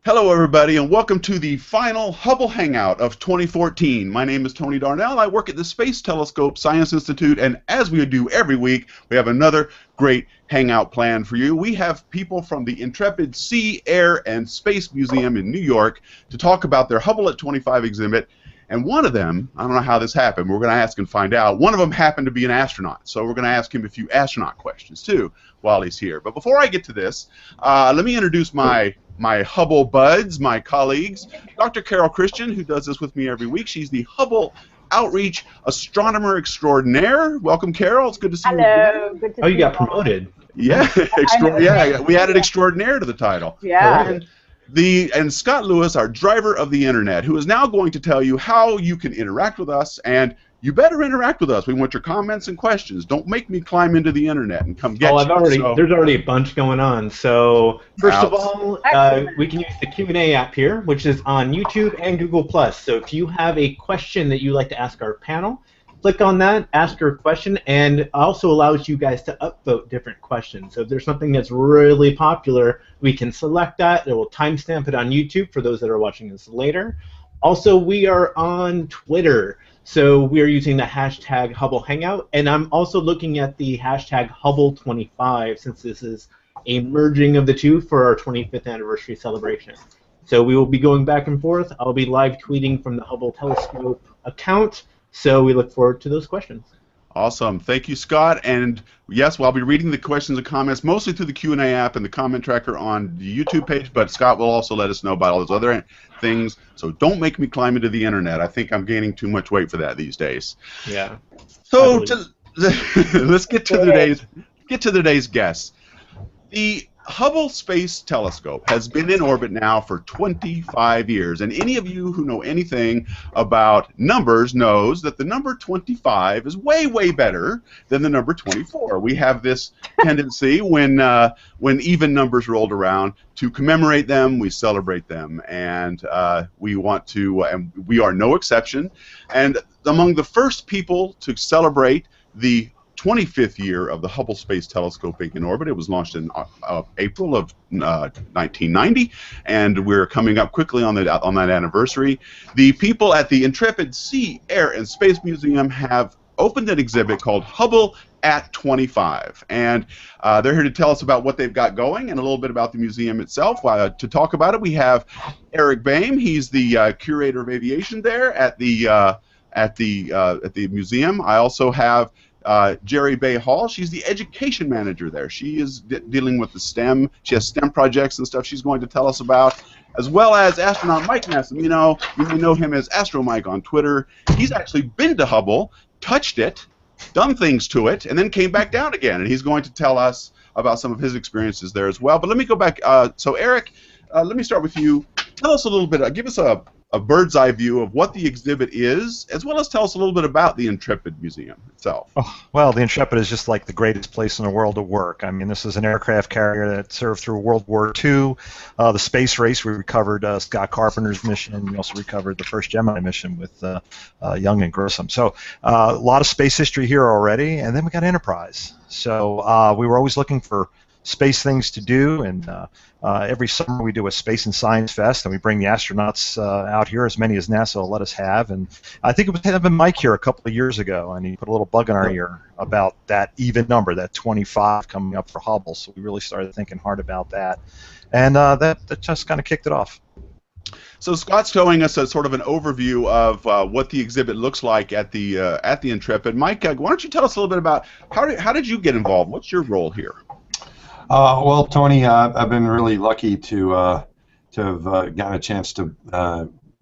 Hello, everybody, and welcome to the final Hubble Hangout of 2014. My name is Tony Darnell. I work at the Space Telescope Science Institute, and as we do every week, we have another great hangout planned for you. We have people from the Intrepid Sea, Air, and Space Museum in New York to talk about their Hubble at 25 exhibit. And one of them, I don't know how this happened, but we're going to ask and find out. One of them happened to be an astronaut, so we're going to ask him a few astronaut questions, too, while he's here. But before I get to this, let me introduce my Hubble buds, my colleagues. Dr. Carol Christian, who does this with me every week. She's the Hubble Outreach Astronomer Extraordinaire. Welcome, Carol. It's good to see you. Hello. Good to see you got promoted. Yeah, yeah, we added extraordinaire to the title. Yeah. And Scott Lewis, our driver of the internet, who is now going to tell you how you can interact with us, and you better interact with us. We want your comments and questions. Don't make me climb into the internet and come get you. There's already a bunch going on. So first of all, we can use the Q&A app here, which is on YouTube and Google+. So if you have a question that you'd like to ask our panel, click on that, ask your question, and it also allows you guys to upvote different questions. So if there's something that's really popular, we can select that. It will timestamp it on YouTube for those that are watching this later. Also, we are on Twitter. So we are using the hashtag Hubble Hangout, and I'm also looking at the hashtag Hubble25 since this is a merging of the two for our 25th anniversary celebration. So we will be going back and forth. I'll be live tweeting from the Hubble Telescope account, so we look forward to those questions. Awesome. Thank you, Scott. And yes, I'll be reading the questions and comments mostly through the Q&A app and the comment tracker on the YouTube page, but Scott will also let us know about all those other things. So don't make me climb into the internet. I think I'm gaining too much weight for that these days. Yeah. So let's get to today's guests. The Hubble Space Telescope has been in orbit now for 25 years, and any of you who know anything about numbers knows that the number 25 is way, way better than the number 24. We have this tendency when even numbers rolled around to commemorate them, we celebrate them, and we want to, and we are no exception. And among the first people to celebrate the 25th year of the Hubble Space Telescope being in orbit. It was launched in April of 1990, and we're coming up quickly on that anniversary. The people at the Intrepid Sea, Air, and Space Museum have opened an exhibit called Hubble at 25, and they're here to tell us about what they've got going and a little bit about the museum itself. To talk about it, we have Eric Boehm. He's the curator of aviation there at the museum. I also have Jerry Bay Hall. She's the education manager there. She is dealing with the STEM. She has STEM projects and stuff she's going to tell us about, as well as astronaut Mike Massimino. You may know him as Astro Mike on Twitter. He's actually been to Hubble, touched it, done things to it, and then came back down again. And he's going to tell us about some of his experiences there as well. But let me go back. So Eric, let me start with you. Tell us a little bit. Give us a bird's eye view of what the exhibit is, as well as tell us a little bit about the Intrepid Museum itself. Oh, well, the Intrepid is just like the greatest place in the world to work. I mean, this is an aircraft carrier that served through World War II. The space race, we recovered Scott Carpenter's mission. We also recovered the first Gemini mission with Young and Grissom. So a lot of space history here already, and then we got Enterprise. So we were always looking for space things to do, and every summer we do a Space and Science Fest, and we bring the astronauts out here, as many as NASA will let us have. And I think it was having Mike here a couple of years ago, and he put a little bug in our ear about that even number, that 25 coming up for Hubble. So we really started thinking hard about that, and that just kind of kicked it off. So Scott's showing us a sort of an overview of what the exhibit looks like at the Intrepid. Mike, why don't you tell us a little bit about how did you get involved? What's your role here? Well, Tony, I've been really lucky to have gotten a chance to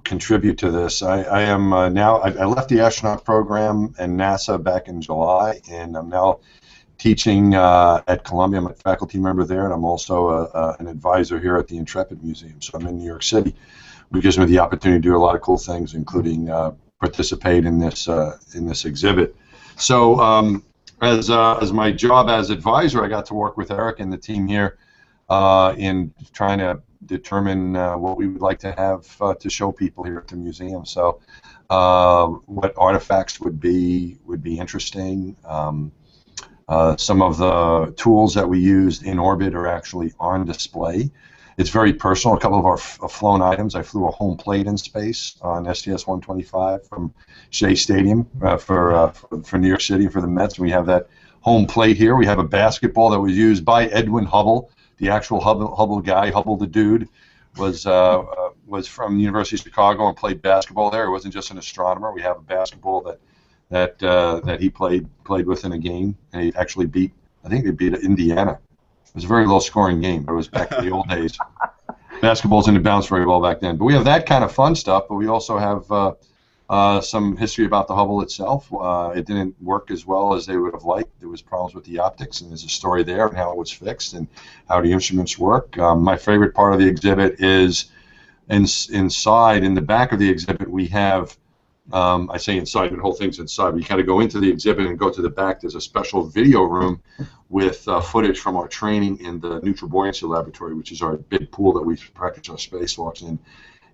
contribute to this. I am now. I left the astronaut program and NASA back in July, and I'm now teaching at Columbia. I'm a faculty member there, and I'm also an advisor here at the Intrepid Museum. So I'm in New York City, which gives me the opportunity to do a lot of cool things, including participate in this exhibit. So. As my job as advisor, I got to work with Eric and the team here in trying to determine what we would like to have to show people here at the museum. So, what artifacts would be interesting. Some of the tools that we used in orbit are actually on display, It's very personal. A couple of our flown items. I flew a home plate in space on STS-125 from Shea Stadium for New York City for the Mets. We have that home plate here. We have a basketball that was used by Edwin Hubble, the actual Hubble guy. Hubble the dude was from the University of Chicago and played basketball there. He wasn't just an astronomer. We have a basketball that he played with in a game, and he actually beat. I think they beat Indiana. It was a very low-scoring game, but it was back in the old days. Basketballs didn't bounce very well back then. But we have that kind of fun stuff, but we also have some history about the Hubble itself. It didn't work as well as they would have liked. There was problems with the optics, and there's a story there and how it was fixed and how the instruments work. My favorite part of the exhibit is inside, in the back of the exhibit, we have, I say inside, but the whole thing's inside. But you kind of go into the exhibit and go to the back. There's a special video room with footage from our training in the neutral buoyancy laboratory, which is our big pool that we practice our spacewalks in.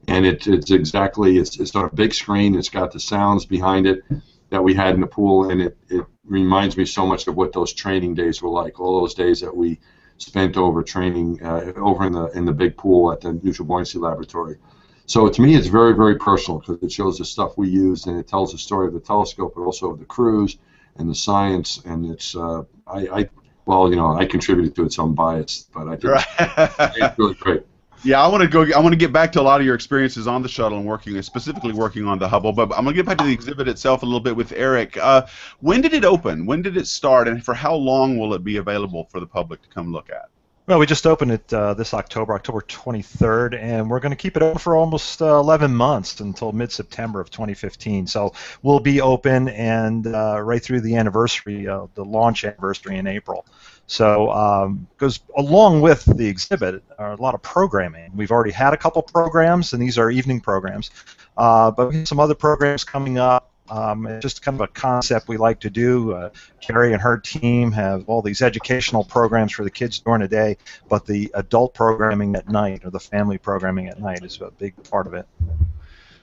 And it's on a big screen. It's got the sounds behind it that we had in the pool, and it reminds me so much of what those training days were like. All those days that we spent over training over in the big pool at the neutral buoyancy laboratory. So to me, it's very, very personal because it shows the stuff we used, and it tells the story of the telescope, but also of the crews and the science. And it's I contributed to it, so I'm biased, but I think it's really great. Yeah, I want to get back to a lot of your experiences on the shuttle and specifically working on the Hubble. But I'm going to get back to the exhibit itself a little bit with Eric. When did it open? When did it start? And for how long will it be available for the public to come look at? Well, we just opened it this October 23rd, and we're going to keep it open for almost 11 months until mid-September of 2015. So we'll be open and right through the anniversary, the launch anniversary in April. So goes along with the exhibit are a lot of programming. We've already had a couple programs, and these are evening programs, but we have some other programs coming up. It's just kind of a concept we like to do. Carrie and her team have all these educational programs for the kids during the day, but the adult programming at night, or the family programming at night, is a big part of it.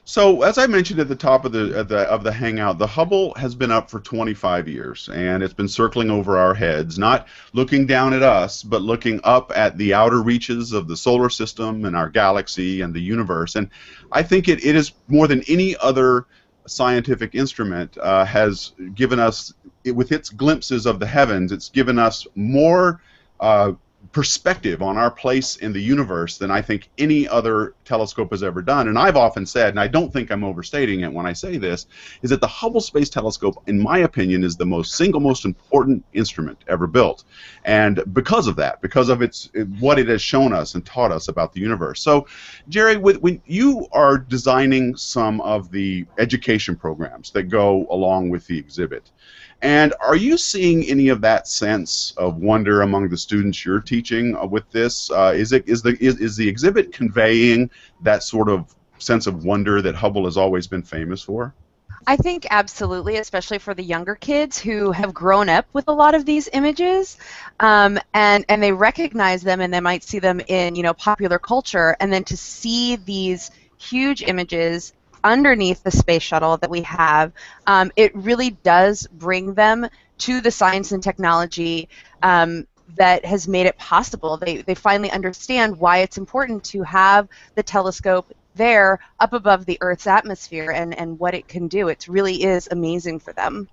So, as I mentioned at the top of the hangout, the Hubble has been up for 25 years, and it's been circling over our heads, not looking down at us, but looking up at the outer reaches of the solar system and our galaxy and the universe. And I think it is more than any other scientific instrument has given us, with its glimpses of the heavens, it's given us more perspective on our place in the universe than I think any other telescope has ever done. And I've often said, and I don't think I'm overstating it when I say this, is that the Hubble Space Telescope, in my opinion, is the single most important instrument ever built. And because of that, because of what it has shown us and taught us about the universe. So, Jerry, when you are designing some of the education programs that go along with the exhibit, and are you seeing any of that sense of wonder among the students you're teaching with this? Is the exhibit conveying that sort of sense of wonder that Hubble has always been famous for? I think absolutely, especially for the younger kids who have grown up with a lot of these images, and they recognize them, and they might see them in popular culture, and then to see these huge images underneath the space shuttle that we have, it really does bring them to the science and technology that has made it possible. They finally understand why it's important to have the telescope there up above the Earth's atmosphere and what it can do. It really is amazing for them.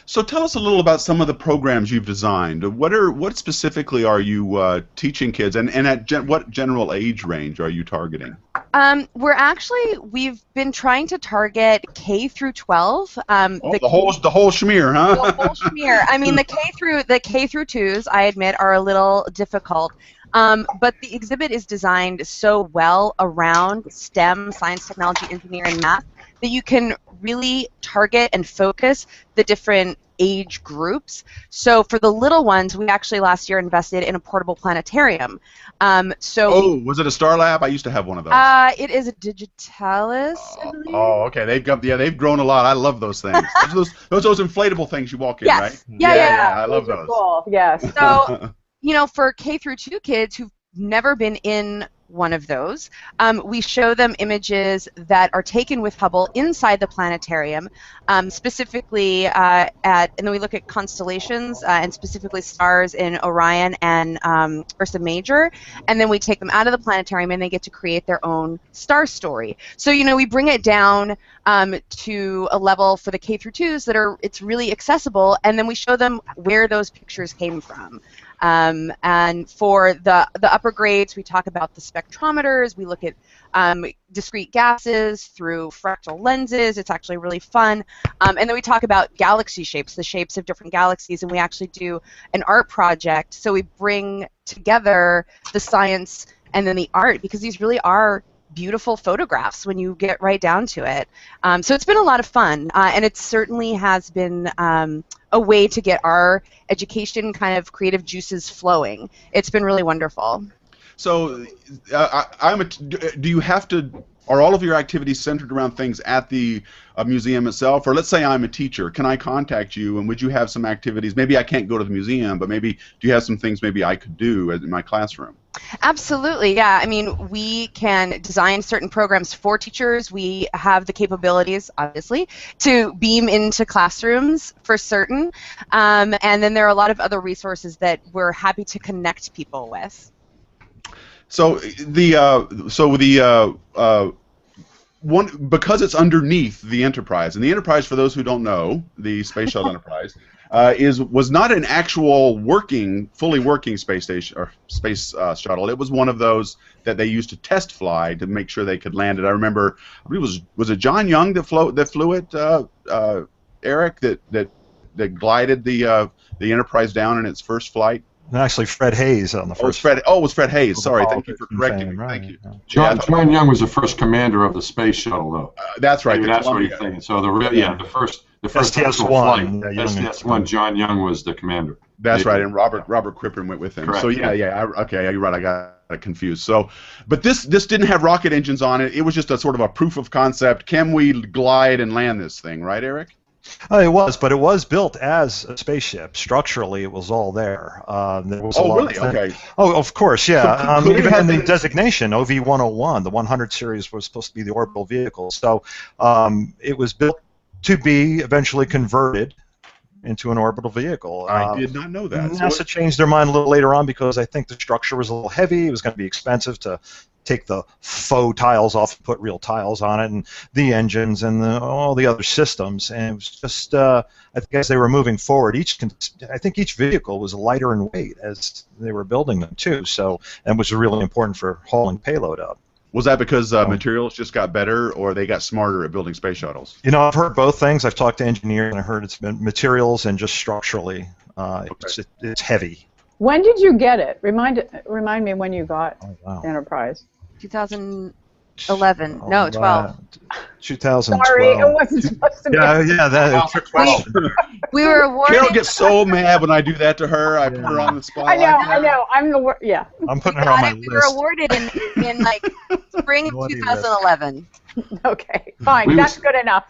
So tell us a little about some of the programs you've designed. What specifically are you teaching kids, and at what general age range are you targeting? We've been trying to target K through 12. The whole schmear, huh? The whole schmear. I mean, the K through 2s, I admit, are a little difficult. But the exhibit is designed so well around STEM, science, technology, engineering, and math, that you can really target and focus the different age groups. So for the little ones, we actually last year invested in a portable planetarium. Was it a Star Lab? I used to have one of those. It is a Digitalis, I believe. Oh, okay. They've grown a lot. I love those things. those inflatable things you walk in, yes. right? Yeah. I love those. Cool. Yes. So, for K through 2 kids who've never been in one of those. We show them images that are taken with Hubble inside the planetarium, specifically and then we look at constellations and specifically stars in Orion and Ursa Major, and then we take them out of the planetarium and they get to create their own star story. So, you know, we bring it down to a level for the K through 2s that it's really accessible, and then we show them where those pictures came from. And for the upper grades, we talk about the spectrometers. We look at discrete gases through fractal lenses. It's actually really fun. And then we talk about galaxy shapes, the shapes of different galaxies, and we actually do an art project. So we bring together the science and then the art, because these really are beautiful photographs when you get right down to it. So it's been a lot of fun, and it certainly has been a way to get our education kind of creative juices flowing. It's been really wonderful. So do you have to, are all of your activities centered around things at the museum itself? Or let's say I'm a teacher, can I contact you and would you have some activities? Maybe I can't go to the museum, but maybe do you have some things maybe I could do in my classroom? Absolutely, yeah. I mean, we can design certain programs for teachers. We have the capabilities, obviously, to beam into classrooms for certain. And then there are a lot of other resources that we're happy to connect people with. So because it's underneath the Enterprise, and the Enterprise, for those who don't know, the Space Shuttle Enterprise, was not an actual fully working space station or space shuttle. It was one of those that they used to test fly to make sure they could land it. I remember, I believe was it John Young that flew it, Eric, that glided the Enterprise down in its first flight. Actually, Fred Hayes on the first. It was Fred Hayes. Sorry, thank you for correcting me. Right. Thank you. John Young was the first commander of the space shuttle, though. That's right. That's what he's thinking. So the first STS-1. STS-1. John Young was the commander. That's right, and Robert Crippen went with him. Correct. So okay, you're right. I got confused. So, but this didn't have rocket engines on it. It was just a sort of a proof of concept. Can we glide and land this thing? Right, Eric? It was, but it was built as a spaceship. Structurally, it was all there. There was a lot really? of Okay. Oh, of course, yeah. Could Even in the designation, OV-101, the 100 series was supposed to be the orbital vehicle. So it was built to be eventually converted into an orbital vehicle. I did not know that. NASA changed their mind a little later on because I think the structure was a little heavy. It was going to be expensive to take the faux tiles off and put real tiles on it, and the engines and all the other systems. And it was just, I think as they were moving forward, I think each vehicle was lighter in weight as they were building them too. So, and was really important for hauling payload up. Was that because materials just got better, or they got smarter at building space shuttles? You know, I've heard both things. I've talked to engineers, and I heard it's been materials and just structurally, it's heavy. When did you get it? Remind me when you got Enterprise. 2011. No, 12. 2012. Sorry, it wasn't supposed to be. Yeah, that's a question. We were awarded. Carol gets so mad when I do that to her. I put her on the spot. I know. I'm the I'm putting her on my list. We were awarded in like spring of 2011. Okay, fine. That's good enough.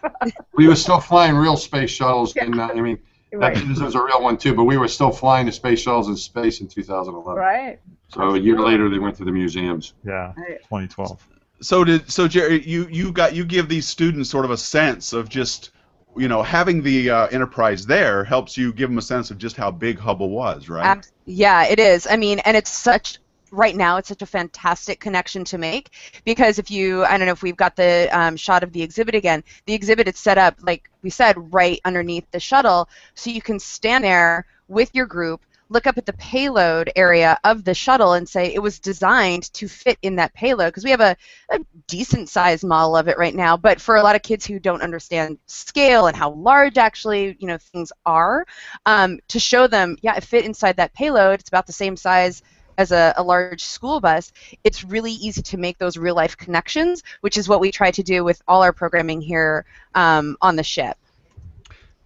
We were still flying real space shuttles, and I mean, Right. this was a real one too. But we were still flying the space shuttles in space in 2011. Right. So a year later, they went to the museums. Yeah, 2012. So Jerry, you give these students sort of a sense of just, you know, having the Enterprise there helps you give them a sense of just how big Hubble was, right? Yeah, it is. I mean, and right now it's such a fantastic connection to make, because I don't know if we've got the shot of the exhibit again. The exhibit is set up, like we said, right underneath the shuttle, so you can stand there with your group, look up at the payload area of the shuttle and say it was designed to fit in that payload, because we have a decent sized model of it right now, but for a lot of kids who don't understand scale and how large actually, you know, things are, to show them, yeah, it fit inside that payload. It's about the same size as a large school bus. It's really easy to make those real life connections, which is what we try to do with all our programming here on the ship.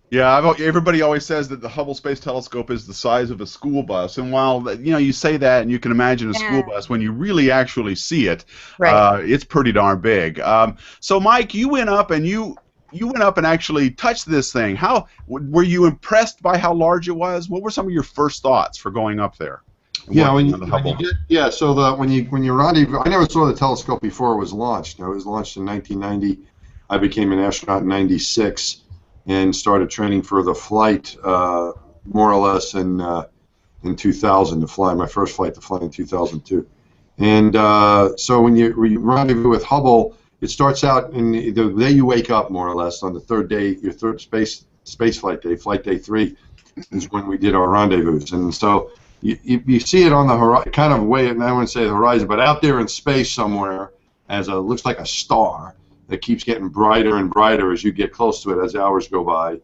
Yeah, everybody always says that the Hubble Space Telescope is the size of a school bus, and while you say that and you can imagine a school bus, when you really actually see it, right, it's pretty darn big. So Mike, you went up and you went up and actually touched this thing. How were you impressed by how large it was? What were some of your first thoughts for going up there? Yeah, working on the Hubble. So when you rendezvous, I never saw the telescope before it was launched. It was launched in 1990. I became an astronaut in '96 and started training for the flight more or less in 2000 to fly my first flight to fly in 2002. And so when you rendezvous with Hubble, it starts out in the day you wake up, more or less, on the third day, your third space flight day, flight day 3, is when we did our rendezvous. And so you see it on the horizon, kind of way, and I wouldn't say the horizon, but out there in space somewhere, as looks like a star that keeps getting brighter and brighter as you get close to it as hours go by.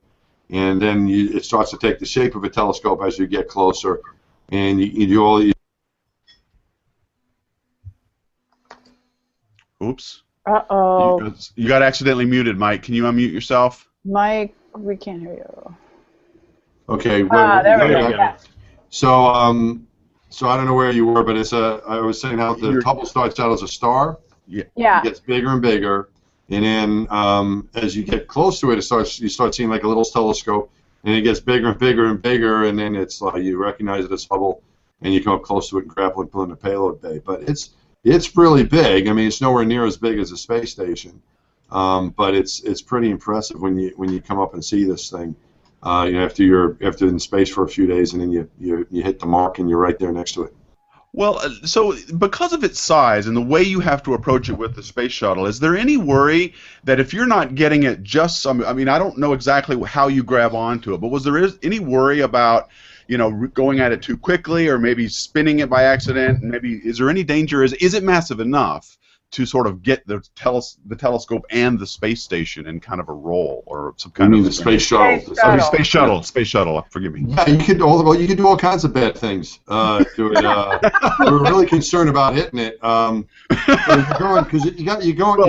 And then it starts to take the shape of a telescope as you get closer, and you do all these. Oops. Uh-oh. You got accidentally muted, Mike. Can you unmute yourself? Mike, we can't hear you. Okay. There we go. So, so I don't know where you were, but I was saying how the Hubble starts out as a star. Yeah. It gets bigger and bigger, and then as you get close to it, you start seeing like a little telescope, and it gets bigger and bigger and bigger, and then it's like you recognize it as Hubble, and you come up close to it and grapple and pull in the payload bay. But it's really big. I mean, it's nowhere near as big as a space station, but it's pretty impressive when you come up and see this thing. After you're in space for a few days, and then you hit the mark and you're right there next to it. Well, so because of its size and the way you have to approach it with the space shuttle, is there any worry that if you're not getting it just some, I mean, I don't know exactly how you grab onto it, but was there any worry about, going at it too quickly or maybe spinning it by accident? Maybe is there any danger? Is it massive enough to sort of get the telescope and the space station in kind of a roll or some kind of the space shuttle? Space shuttle. Forgive me. Yeah, you could do all kinds of bad things to it. We're really concerned about hitting it. You're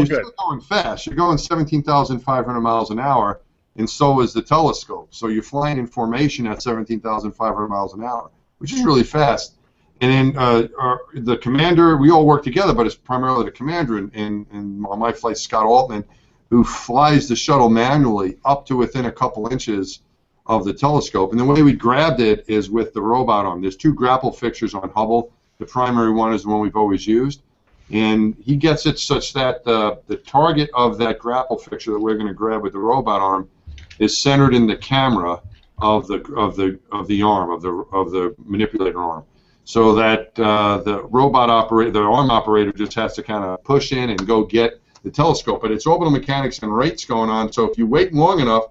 still going fast. You're going 17,500 miles an hour, and so is the telescope. So you're flying in formation at 17,500 miles an hour, which is really fast. And then the commander, we all work together, but it's primarily the commander and on my flight, Scott Altman, who flies the shuttle manually up to within a couple inches of the telescope. And the way we grabbed it is with the robot arm. There's 2 grapple fixtures on Hubble. The primary one is the one we've always used. And he gets it such that the target of that grapple fixture that we're going to grab with the robot arm is centered in the camera of the arm, of the manipulator arm. So that the robot operator, the arm operator, just has to kind of push in and go get the telescope. But it's orbital mechanics and rates going on. So if you wait long enough,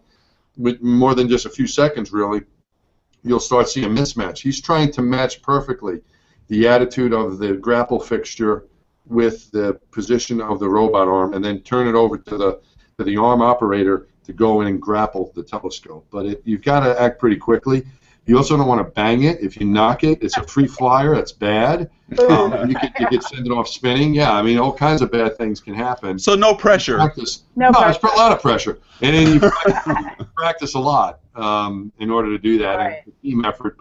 with more than just a few seconds, really, you'll start seeing a mismatch. He's trying to match perfectly the attitude of the grapple fixture with the position of the robot arm, and then turn it over to the arm operator to go in and grapple the telescope. But you've got to act pretty quickly. You also don't want to bang it. If you knock it, it's a free flyer. That's bad. You could send it off spinning. Yeah, I mean, all kinds of bad things can happen. So no pressure. It's a lot of pressure. And then you practice a lot in order to do that. Right. And it's a team effort.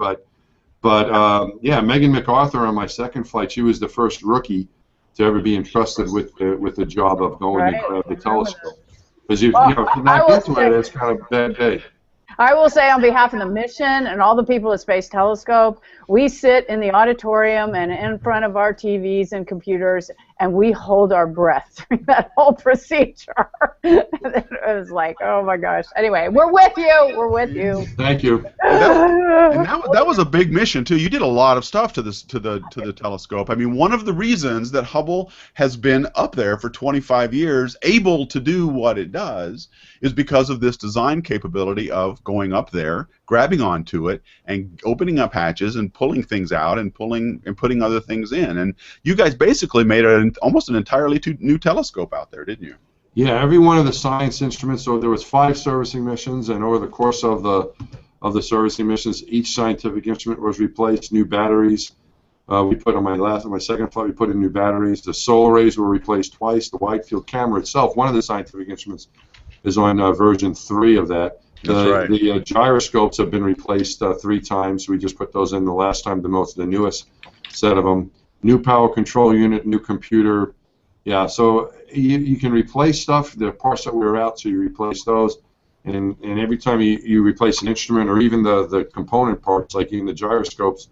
But yeah, Megan MacArthur on my second flight, she was the first rookie to ever be entrusted with the job of going to grab the telescope. Because if you're not into it, it's kind of a bad day. I will say on behalf of the mission and all the people at Space Telescope, we sit in the auditorium and in front of our TVs and computers, and we hold our breath during that whole procedure. It was like, oh my gosh. Anyway, we're with you. We're with you. Thank you. And that was a big mission too. You did a lot of stuff to the telescope. I mean, one of the reasons that Hubble has been up there for 25 years, able to do what it does, is because of this design capability of going up there, grabbing onto it, and opening up hatches and pulling things out and putting other things in. And you guys basically made almost an entirely new telescope out there, didn't you? Yeah, every one of the science instruments. So there was 5 servicing missions, and over the course of the servicing missions, each scientific instrument was replaced. New batteries. We put on my second flight, we put in new batteries. The solar arrays were replaced twice. The wide field camera itself, one of the scientific instruments, is on version 3 of that. That's right. The gyroscopes have been replaced 3 times. We just put those in the last time, the newest set of them. New power control unit, new computer. Yeah, so you can replace stuff. The parts that were out, so you replace those. And every time you replace an instrument or even the component parts, like even the gyroscopes,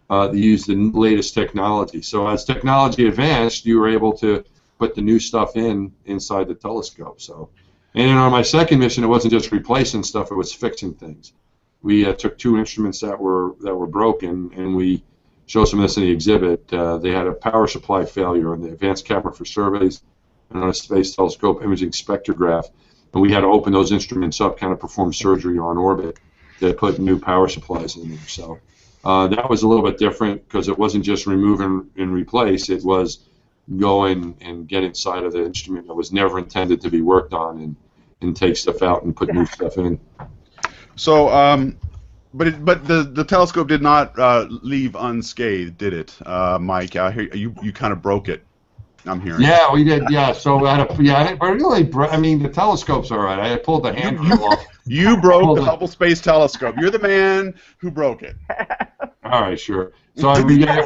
They used the latest technology. So as technology advanced, you were able to put the new stuff inside the telescope. So, and then on my second mission, it wasn't just replacing stuff; it was fixing things. We took 2 instruments that were broken, and we show some of this in the exhibit. They had a power supply failure on the advanced camera for surveys and on a space telescope imaging spectrograph, and we had to open those instruments up, kind of perform surgery on orbit to put new power supplies in there. So that was a little bit different because it wasn't just remove and replace. It was go in and get inside of the instrument that was never intended to be worked on and take stuff out and put new stuff in. So, but the telescope did not leave unscathed, did it, Mike? I hear you kind of broke it. I'm hearing. Yeah, we did. Yeah, so but really, I mean, the telescope's all right. I pulled the handrail off. You broke the Hubble Space Telescope. You're the man who broke it. All right, sure. So I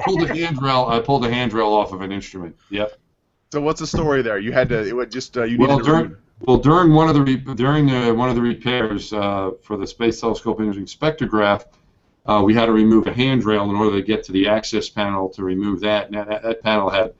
pulled the handrail. I pulled the handrail off of an instrument. Yep. So what's the story there? You had to. It was just you needed to. During one of the repairs for the Space Telescope imaging spectrograph, we had to remove a handrail in order to get to the access panel to remove that. Now that panel had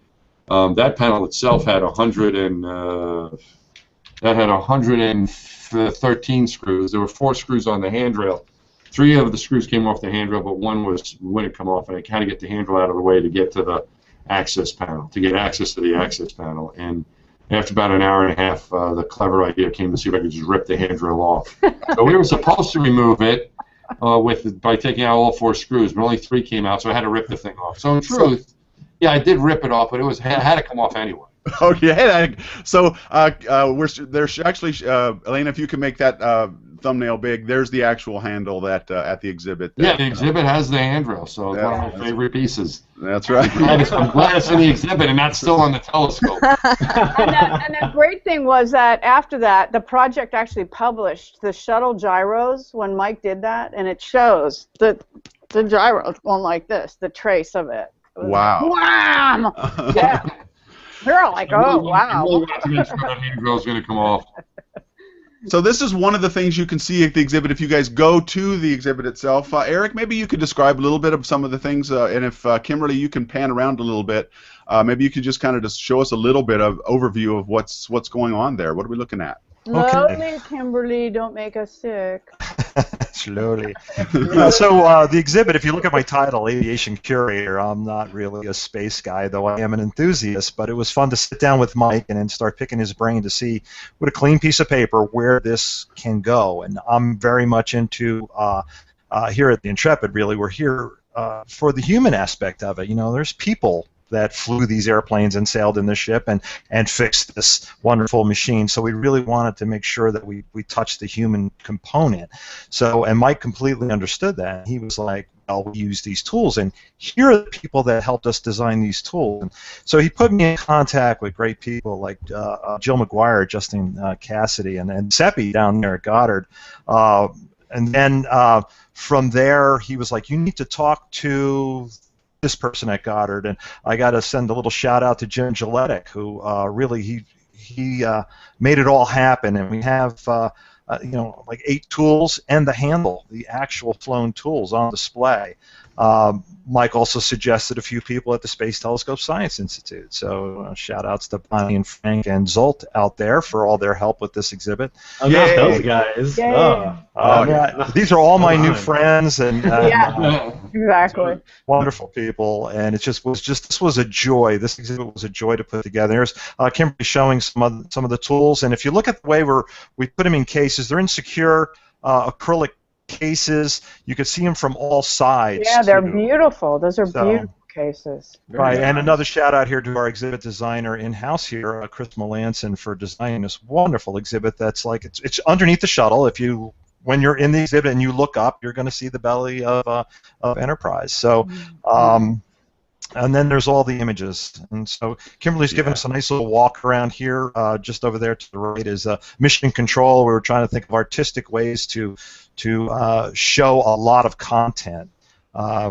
that panel itself had 113 screws. There were 4 screws on the handrail. 3 of the screws came off the handrail, but 1 wouldn't come off, and I had to get the handrail out of the way to get to the access panel, to get access to the access panel. And after about an hour and a half, the clever idea came to see if I could just rip the handrail off. So we were supposed to remove it by taking out all 4 screws, but only 3 came out, so I had to rip the thing off. So in truth, yeah, I did rip it off, but it had to come off anyway. Okay, so there's actually, Elena, if you can make that thumbnail big, there's the actual handle that at the exhibit. Yeah, the exhibit has the handrail, so it's one of my favorite pieces. That's right. I'm glad it's in the exhibit and not still on the telescope. and the great thing was that after that, the project actually published the shuttle gyros when Mike did that, and it shows the gyros going like this, the trace of it. Wow. Wham! Yeah. They're all like, oh, wow. I really want to make sure that handrail's going to come off. So this is one of the things you can see at the exhibit if you guys go to the exhibit itself. Eric, maybe you could describe a little bit of some of the things, and if Kimberly, you can pan around a little bit, maybe you could just kind of just show us a little bit of overview of what's going on there. What are we looking at? Slowly, Kimberly, don't make us sick. Slowly. So the exhibit, if you look at my title, Aviation Curator, I'm not really a space guy, though I am an enthusiast, but it was fun to sit down with Mike and then start picking his brain to see, with a clean piece of paper, where this can go. And I'm very much into, here at the Intrepid, really, we're here for the human aspect of it. You know, there's people that flew these airplanes and sailed in the ship and fixed this wonderful machine. So we really wanted to make sure that we touched the human component. So, and Mike completely understood that. He was like, well, we use these tools, and here are the people that helped us design these tools. And so he put me in contact with great people like Jill McGuire, Justin Cassidy, and Seppi down there at Goddard. And then from there, he was like, you need to talk to this person at Goddard, and I got to send a little shout out to Jim Gilletic, who really he made it all happen. And we have you know, like 8 tools and the handle, the actual flown tools on display. Mike also suggested a few people at the Space Telescope Science Institute. So shout outs to Bonnie and Frank and Zolt out there for all their help with this exhibit. Oh, yeah, those guys. Yeah. These are all my new friends, and yeah, exactly. Wonderful people, and this was a joy. This exhibit was a joy to put together. There's Kimberly showing some of the tools, and if you look at the way we put them in cases, they're in secure acrylic cases. You can see them from all sides. Yeah, they're beautiful. Those are beautiful cases. Right, and another shout out here to our exhibit designer in-house here, Chris Melanson, for designing this wonderful exhibit that's like, it's underneath the shuttle. When you're in the exhibit and you look up, you're going to see the belly of Enterprise. So, and then there's all the images. And so Kimberly's given us a nice little walk around here. Just over there to the right is Mission Control. We were trying to think of artistic ways to show a lot of content.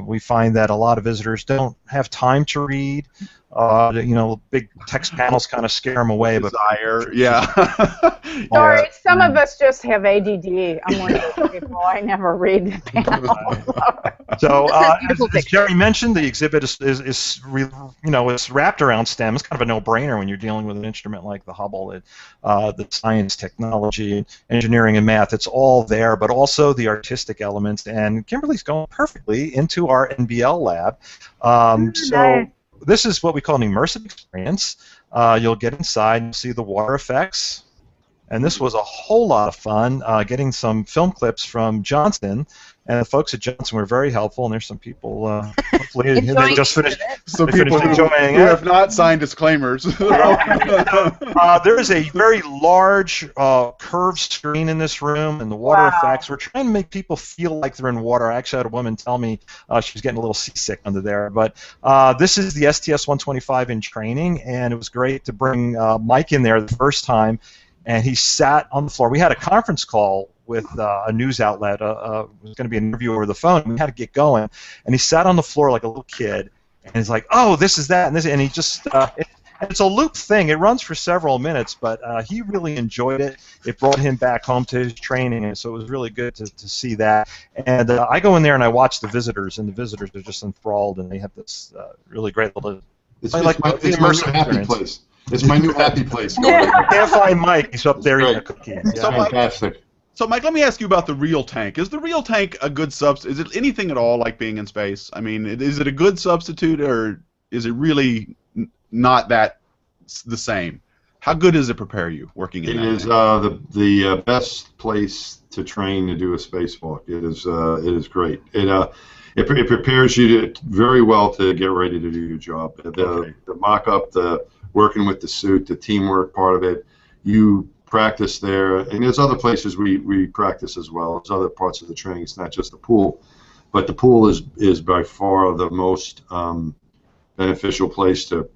We find that a lot of visitors don't have time to read. Big text panels kind of scare them away. Desire, yeah. Sorry, some of us just have ADD. I'm one of those people. I never read the panel. So, as Jerry mentioned, the exhibit is it's wrapped around STEM. It's kind of a no-brainer when you're dealing with an instrument like the Hubble. The science, technology, engineering, and math, it's all there, but also the artistic elements. And Kimberly's going perfectly into our NBL lab. So this is what we call an immersive experience. You'll get inside and see the water effects. And this was a whole lot of fun, getting some film clips from Johnson. And the folks at Johnson were very helpful, and there's some people, hopefully, they just finished, some people who have not signed disclaimers. There is a very large curved screen in this room, and the water effects. We're trying to make people feel like they're in water. I actually had a woman tell me she was getting a little seasick under there. But this is the STS-125 in training, and it was great to bring Mike in there the first time, and he sat on the floor. We had a conference call with a news outlet. It was going to be an interview over the phone. We had to get going, and he sat on the floor like a little kid, and he's like, "Oh, this is that," and this, and he just. It's a loop thing. It runs for several minutes, but he really enjoyed it. It brought him back home to his training, and so it was really good to see that. And I go in there and I watch the visitors, and the visitors are just enthralled, and they have this really great little. It's my new happy place. It's my new happy place. I can't find Mike. He's up there eating a cookie. Yeah. So fantastic. So, Mike, let me ask you about the real tank. Is the real tank a good substitute? Is it anything at all like being in space? I mean, is it a good substitute, or is it really not that the same? How good does it prepare you working in that? It is the best place to train to do a spacewalk. It is great. It prepares you very well to get ready to do your job. The mock-up, the working with the suit, the teamwork part of it, you practice there, and there's other places we practice as well. There's other parts of the training. It's not just the pool, but the pool is by far the most beneficial place to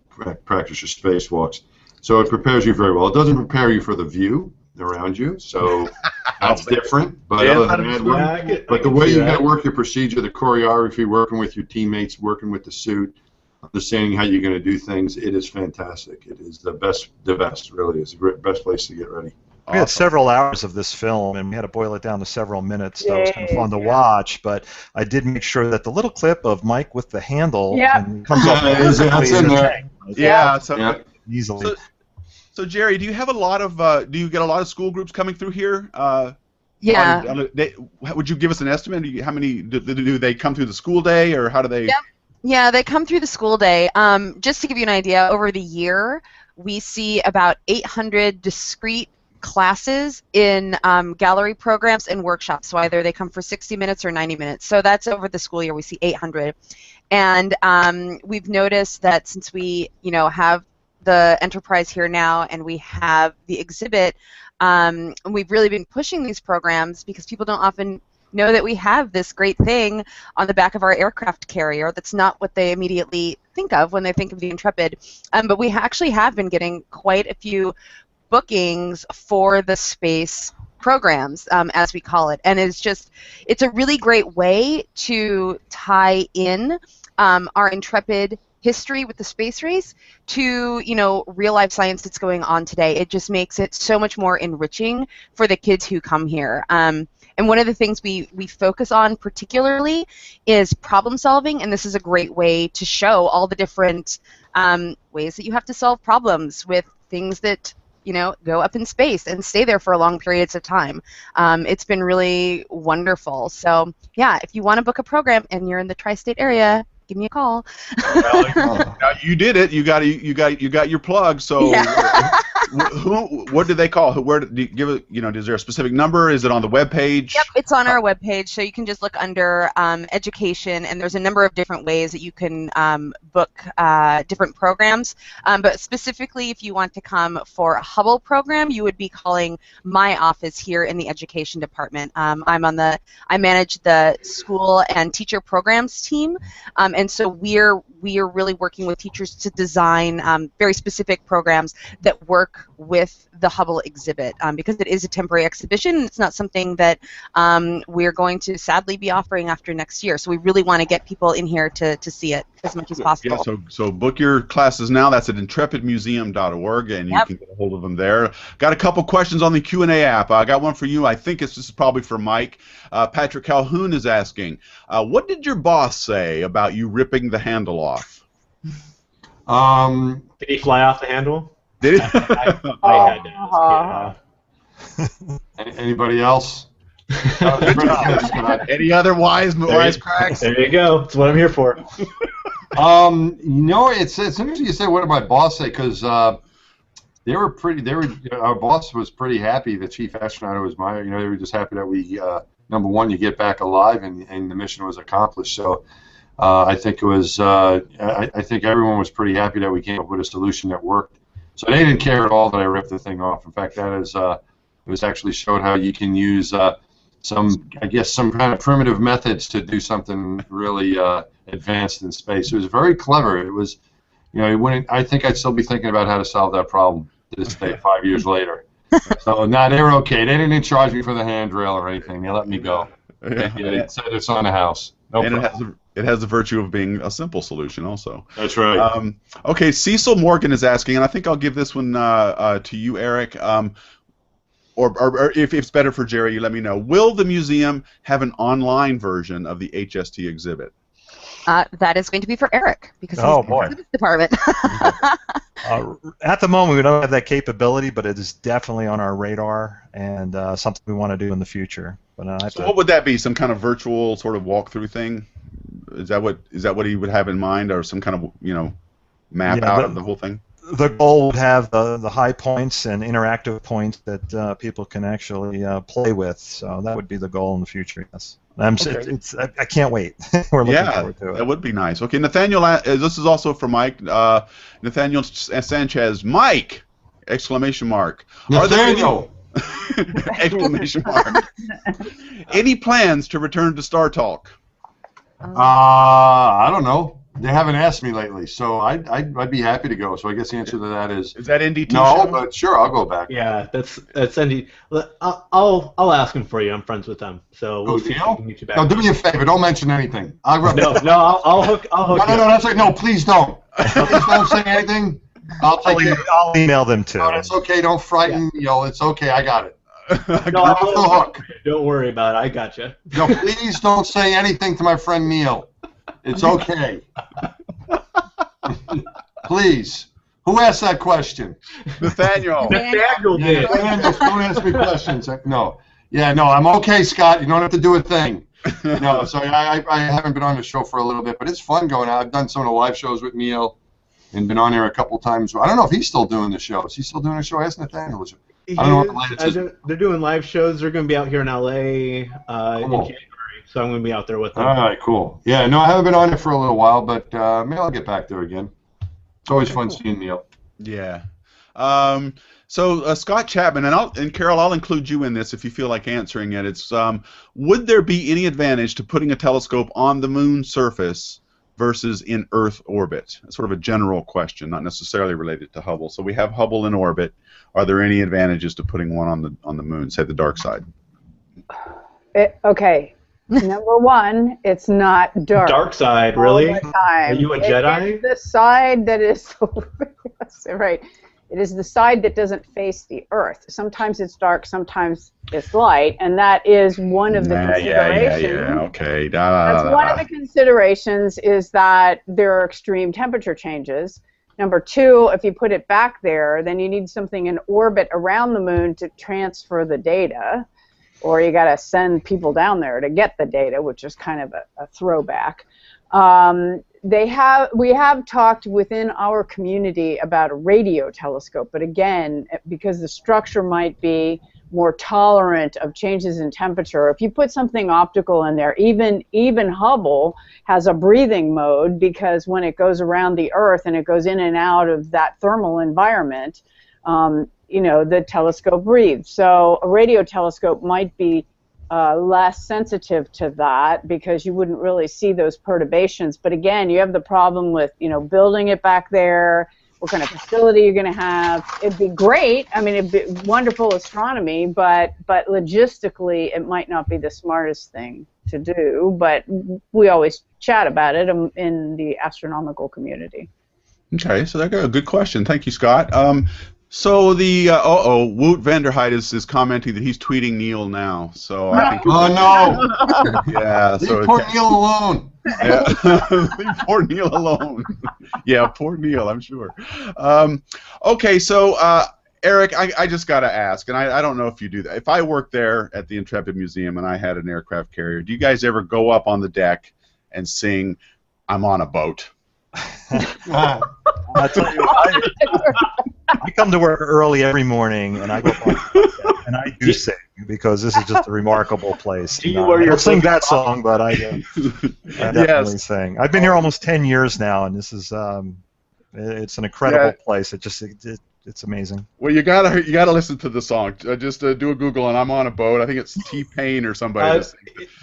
practice your spacewalks. So it prepares you very well. It doesn't prepare you for the view around you, so that's different. But other than that, the way you got to work your procedure, the choreography, working with your teammates, working with the suit, understanding how you're going to do things, it is fantastic. It is the best really. It's the best place to get ready. We had several hours of this film, and we had to boil it down to several minutes, so it was kind of fun to watch, but I did make sure that the little clip of Mike with the handle comes up in there. Yeah, so easily. So Jerry, do you have a lot of do you get a lot of school groups coming through here? Yeah. Would you give us an estimate? How many do they come through the school day, or how do they? Yep. Yeah, they come through the school day. Just to give you an idea, over the year, we see about 800 discrete classes in gallery programs and workshops. So either they come for 60 minutes or 90 minutes. So that's over the school year. We see 800. And we've noticed that since we, have the Enterprise here now and we have the exhibit, we've really been pushing these programs because people don't often know that we have this great thing on the back of our aircraft carrier. That's not what they immediately think of when they think of the Intrepid. But we actually have been getting quite a few bookings for the space programs, as we call it. And it's a really great way to tie in our Intrepid history with the space race to, real life science that's going on today. It just makes it so much more enriching for the kids who come here. And one of the things we focus on particularly is problem solving, and this is a great way to show all the different ways that you have to solve problems with things that go up in space and stay there for long periods of time. It's been really wonderful. So yeah, if you want to book a program and you're in the tri-state area, give me a call. Well, you did it. You got your plug. So what do they call? Where do you give it? Is there a specific number? Is it on the web page? Yep, it's on our web page. So you can just look under education, and there's a number of different ways that you can book different programs. But specifically, if you want to come for a Hubble program, you would be calling my office here in the education department. I manage the school and teacher programs team, and so we are really working with teachers to design very specific programs that work work with the Hubble exhibit because it is a temporary exhibition. It's not something that we're going to sadly be offering after next year. So we really want to get people in here to see it as much as possible. Yeah, so book your classes now. That's at intrepidmuseum.org, and you can get a hold of them there. Got a couple questions on the Q&A app. I got one for you. I think this is probably for Mike. Patrick Calhoun is asking, what did your boss say about you ripping the handle off? Did he fly off the handle? Did he? I had to. Anybody else? Any other wise cracks? There you go. That's what I'm here for. It's interesting you say what did my boss say, because our boss was pretty happy. The chief astronaut was they were just happy that we number one, you get back alive and the mission was accomplished. So I think it was I think everyone was pretty happy that we came up with a solution that worked. So they didn't care at all that I ripped the thing off. In fact, that is it was actually showed how you can use some kind of primitive methods to do something really advanced in space. It was very clever. It was, I think I'd still be thinking about how to solve that problem to this day, 5 years later. So, they were okay. They didn't charge me for the handrail or anything. They let me go. They said it's on the house. No problem. It has the virtue of being a simple solution also. That's right. Okay, Cecil Morgan is asking, and I think I'll give this one to you, Eric. Or if it's better for Jerry, you let me know. Will the museum have an online version of the HST exhibit? That is going to be for Eric, because he's in the exhibits department. At the moment, we don't have that capability, but it is definitely on our radar and something we want to do in the future. But so what would that be? Some kind of virtual sort of walkthrough thing? Is that what he would have in mind, or some kind of map out of the whole thing? The goal would have the high points and interactive points that people can actually play with. So that would be the goal in the future. Yes. I can't wait. We're looking forward to it. That would be nice. Okay, Nathaniel, this is also for Mike. Nathaniel Sanchez, Mike! Exclamation mark. Nathaniel! Exclamation mark. Any plans to return to Star Talk? I don't know. They haven't asked me lately, so I'd be happy to go. So I guess the answer to that is that NDT? No, show? But sure, I'll go back. Yeah, that's NDT. I'll ask them for you. I'm friends with them, so we'll see if we can get you back. No, do me a favor. Don't mention anything. I'll hook. No, that's like no. Please don't. Please don't say anything. I'll email them too. No, it's okay. Don't frighten. It's okay. I got it. Hook. Don't worry about it. I got you. No, please don't say anything to my friend Neil. It's okay. Please. Who asked that question? Nathaniel. Nathaniel did. Don't ask me questions. No. Yeah, no, I'm okay, Scott. You don't have to do a thing. No, so I haven't been on the show for a little bit, but it's fun going out. I've done some of the live shows with Neil and been on there a couple times. I don't know if he's still doing the show. Is he still doing the show? Ask Nathaniel. I don't know what the latest is. They're doing live shows. They're going to be out here in LA in January. So I'm going to be out there with them. All right, cool. Yeah, no, I haven't been on it for a little while, but maybe I'll get back there again. It's always fun seeing Neil. Yeah. So Scott Chapman, and Carol, I'll include you in this if you feel like answering it. It's would there be any advantage to putting a telescope on the moon's surface versus in Earth orbit? That's sort of a general question, not necessarily related to Hubble. So we have Hubble in orbit. Are there any advantages to putting one on the moon, say the dark side? Okay. Number one, it's not dark. Dark side, really? Are you a Jedi? It's the side that is yes, right. It is the side that doesn't face the Earth. Sometimes it's dark, sometimes it's light, and that is one of the considerations. Yeah. Okay. That's one of the considerations is that there are extreme temperature changes. Number two, if you put it back there, then you need something in orbit around the moon to transfer the data. Or you got to send people down there to get the data, which is kind of a throwback. We have talked within our community about a radio telescope, but again, because the structure might be more tolerant of changes in temperature, if you put something optical in there, even Hubble has a breathing mode, because when it goes around the Earth and it goes in and out of that thermal environment, the telescope breathes. So a radio telescope might be less sensitive to that because you wouldn't really see those perturbations. But again, you have the problem with, building it back there, what kind of facility you're going to have. It'd be great. I mean, it'd be wonderful astronomy, but logistically, it might not be the smartest thing to do. But we always chat about it in the astronomical community. Okay, so that's a good question. Thank you, Scott. So the Woot Vanderheid is commenting that he's tweeting Neil now. So I think no! Yeah, so Leave poor Neil alone. Yeah, leave poor Neil alone. Yeah, poor Neil, I'm sure. Okay, so Eric, I just got to ask, and I don't know if you do that. If I worked there at the Intrepid Museum and I had an aircraft carrier, do you guys ever go up on the deck and sing, "I'm on a boat"? I tell you, I come to work early every morning, and I go up on the deck, and I do sing because this is just a remarkable place. Do you wear your I don't sing that song, but I definitely sing. I've been here almost 10 years now, and this is it's an incredible place. It's amazing. Well, you gotta listen to the song. Just do a Google, and "I'm on a boat." I think it's T-Pain or somebody.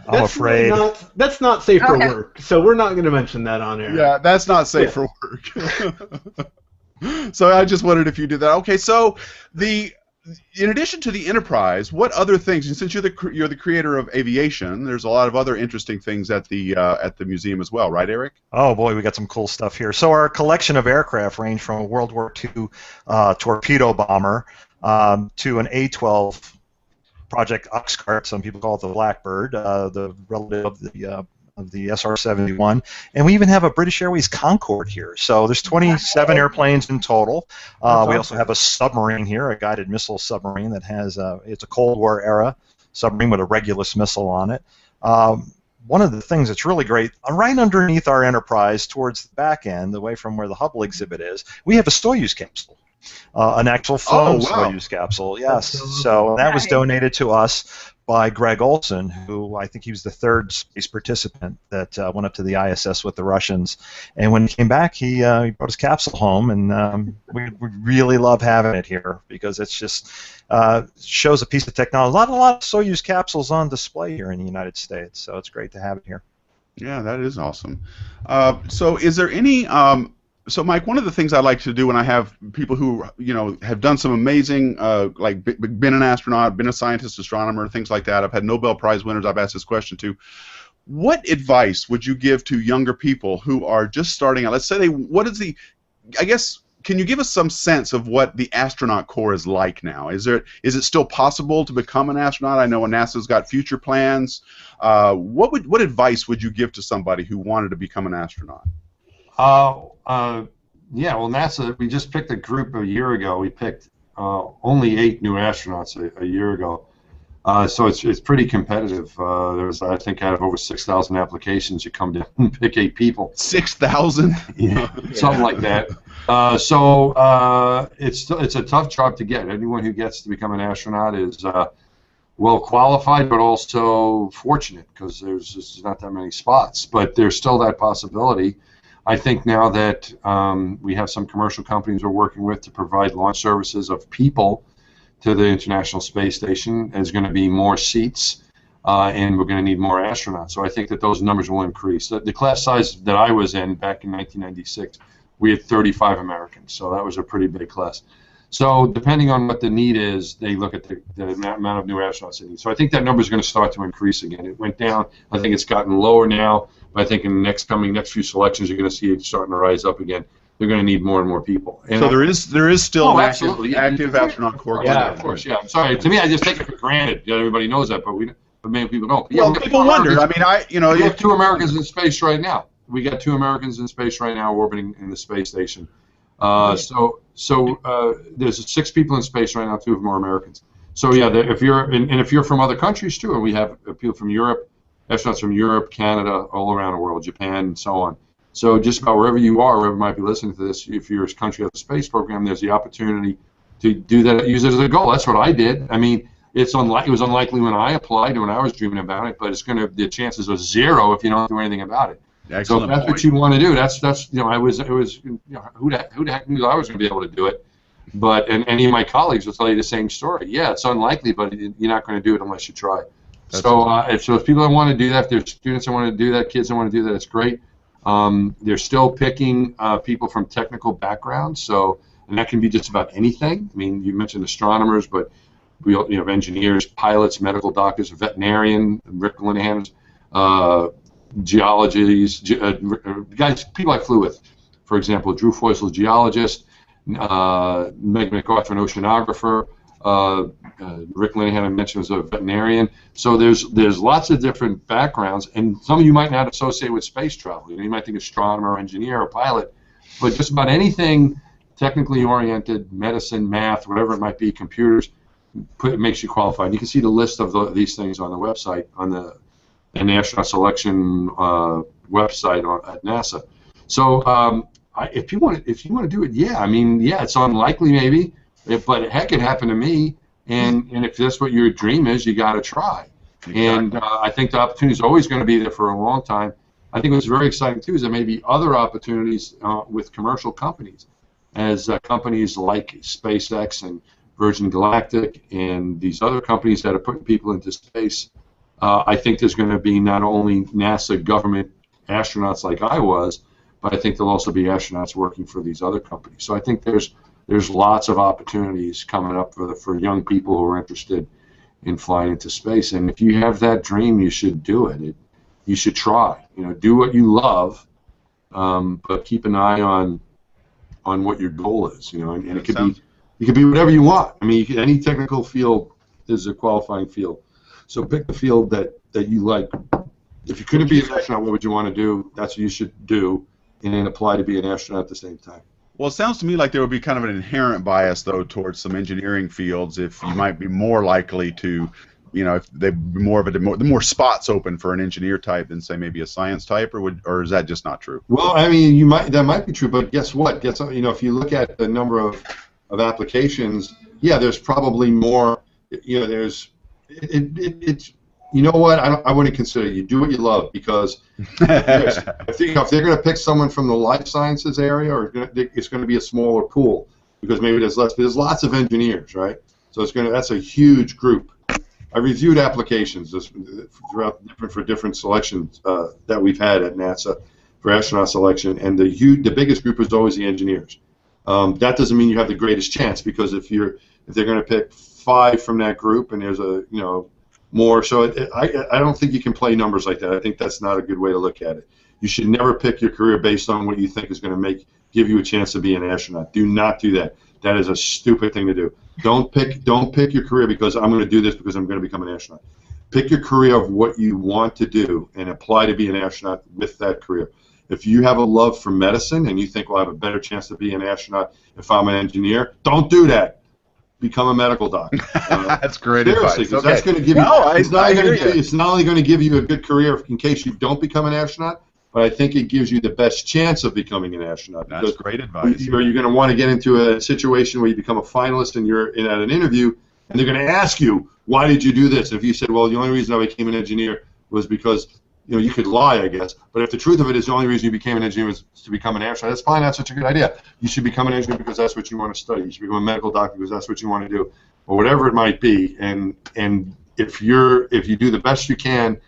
I'm afraid that's not safe for work, so we're not going to mention that on air. Yeah, that's not safe for work. So I just wondered if you did that. Okay, so in addition to the Enterprise, what other things? And since you're the creator of aviation, there's a lot of other interesting things at the museum as well, right, Eric? Oh boy, we got some cool stuff here. So our collection of aircraft range from a World War II torpedo bomber to an A-12 Project Oxcart. Some people call it the Blackbird, the relative of the SR-71, and we even have a British Airways Concorde here. So there's 27 airplanes in total. We also have a submarine here, a guided missile submarine that has it's a Cold War era submarine with a Regulus missile on it. One of the things that's really great, right underneath our Enterprise, towards the back end, away from where the Hubble exhibit is, we have a Soyuz capsule. An actual flown Soyuz capsule, yes. So that was donated to us by Greg Olson, who I think he was the third space participant that went up to the ISS with the Russians. And when he came back, he brought his capsule home, and we really love having it here because it's just shows a piece of technology. A lot of Soyuz capsules on display here in the United States, so it's great to have it here. Yeah, that is awesome. So is there any so, Mike, one of the things I like to do when I have people who, have done some amazing, like been an astronaut, been a scientist, astronomer, things like that. I've had Nobel Prize winners I've asked this question to. What advice would you give to younger people who are just starting out? Let's say can you give us some sense of what the astronaut corps is like now? Is it still possible to become an astronaut? I know NASA's got future plans. What advice would you give to somebody who wanted to become an astronaut? Yeah, well, NASA, we just picked a group a year ago. We picked only 8 new astronauts a year ago. So it's pretty competitive. There's, I think, out of over 6,000 applications, you come down and pick 8 people. 6,000? Yeah, something like that. So it's a tough job to get. Anyone who gets to become an astronaut is well qualified, but also fortunate because there's just not that many spots. But there's still that possibility. I think now that we have some commercial companies we're working with to provide launch services of people to the International Space Station, there's going to be more seats, and we're going to need more astronauts. So I think that those numbers will increase. The class size that I was in back in 1996, we had 35 Americans, so that was a pretty big class. So depending on what the need is, they look at the amount of new astronauts they need. So I think that number is going to start to increase again. It went down. I think it's gotten lower now. But I think in the next few selections, you're going to see it starting to rise up again. They're going to need more and more people. And so there is still an active astronaut corps. Yeah, of course. Yeah. I'm sorry. To me, I just take it for granted. Everybody knows that, but many people don't. Yeah, well, people wonder. I mean, we have 2 Americans in space right now. We got 2 Americans in space right now orbiting in the space station. So there's 6 people in space right now. 2 of them are Americans. So yeah, if you're from other countries too, and we have people from Europe, astronauts from Europe, Canada, all around the world, Japan, and so on. So just about wherever you are, wherever might be listening to this, if you're a country of the space program, there's the opportunity to do that, use it as a goal. That's what I did. I mean, it was unlikely when I applied and when I was dreaming about it, but the chances are 0 if you don't do anything about it. Excellent so if that's what you want to do, that's who the heck knew I was going to be able to do it? But and any of my colleagues will tell you the same story. Yeah, it's unlikely, but you're not going to do it unless you try. So if people that want to do that, if there's students that want to do that, kids that want to do that, it's great. They're still picking people from technical backgrounds, so, and that can be just about anything. I mean, you mentioned astronomers, but we have engineers, pilots, medical doctors, a veterinarian, Rick Linehan's, geologies, guys, people I flew with, for example, Drew Foysel, geologist, Meg MacArthur, an oceanographer, Rick Linehan I mentioned was a veterinarian. So there's lots of different backgrounds, and some of you might not associate with space travel. You might think astronomer, engineer, or pilot, but just about anything technically oriented, medicine, math, whatever it might be, computers, it makes you qualified. And you can see the list of these things on the website, on the astronaut selection website at NASA. So if you want to do it, yeah, I mean, yeah, it's unlikely maybe, but heck, it happened to me. And if that's what your dream is, you got to try. Exactly. And I think the opportunity is always going to be there for a long time. I think what's very exciting too is there may be other opportunities with commercial companies, as companies like SpaceX and Virgin Galactic and these other companies that are putting people into space. I think there's going to be not only NASA government astronauts like I was, but I think there'll also be astronauts working for these other companies. So I think there's lots of opportunities coming up for young people who are interested in flying into space. And if you have that dream, you should do it. You should try. Do what you love, but keep an eye on what your goal is. And it could be whatever you want. I mean, any technical field is a qualifying field. So pick the field that you like. If you couldn't be an astronaut, what would you want to do? That's what you should do, and then apply to be an astronaut at the same time. Well, it sounds to me like there would be kind of an inherent bias, though, towards some engineering fields. If you might be more likely to, if they'd be the more spots open for an engineer type than say maybe a science type, or is that just not true? Well, I mean, that might be true, but guess what? If you look at the number of applications, yeah, there's probably more. It's you know what? I wouldn't consider it. You do what you love, because if they're going to pick someone from the life sciences area, or it's going to be a smaller pool, because maybe there's less. But there's lots of engineers, right? So that's a huge group. I reviewed applications for different selections that we've had at NASA for astronaut selection, and the biggest group is always the engineers. That doesn't mean you have the greatest chance, because if they're going to pick 5 from that group, and there's more, so I don't think you can play numbers like that. I think that's not a good way to look at it. You should never pick your career based on what you think is going to give you a chance to be an astronaut. Do not do that. That is a stupid thing to do. Don't pick your career because I'm going to do this because I'm going to become an astronaut. Pick your career of what you want to do and apply to be an astronaut with that career. If you have a love for medicine and you think, well, I have a better chance to be an astronaut if I'm an engineer, don't do that. Become a medical doctor. That's great seriously, advice. Okay. That's going to give you. It's not only going to give you a good career in case you don't become an astronaut, but I think it gives you the best chance of becoming an astronaut. That's great advice. You're going to want to get into a situation where you become a finalist and you're at an interview, and they're going to ask you, why did you do this? If you said, well, the only reason I became an engineer was because, you could lie, I guess. But if the truth of it is the only reason you became an engineer was to become an astronaut, that's probably not such a good idea. You should become an engineer because that's what you want to study. You should become a medical doctor because that's what you want to do, or whatever it might be. And if you do the best you can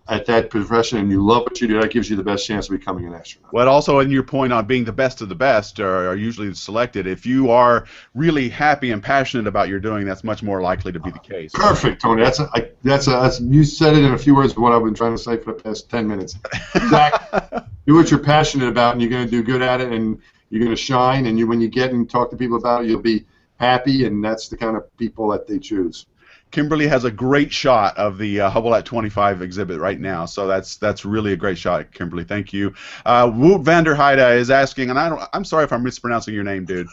at that profession and you love what you do, that gives you the best chance of becoming an astronaut. Well, also in your point on being the best of the best are usually selected. If you are really happy and passionate about your doing, that's much more likely to be the case. Perfect, Tony. That's you said it in a few words of what I've been trying to say for the past 10 minutes. Exactly. Do what you're passionate about, and you're going to do good at it, and you're going to shine. And when you get and talk to people about it, you'll be happy, and that's the kind of people that they choose. Kimberly has a great shot of the Hubble at 25 exhibit right now, so that's really a great shot, Kimberly. Thank you. Woot van der Heide is asking, and I'm sorry if I'm mispronouncing your name, dude.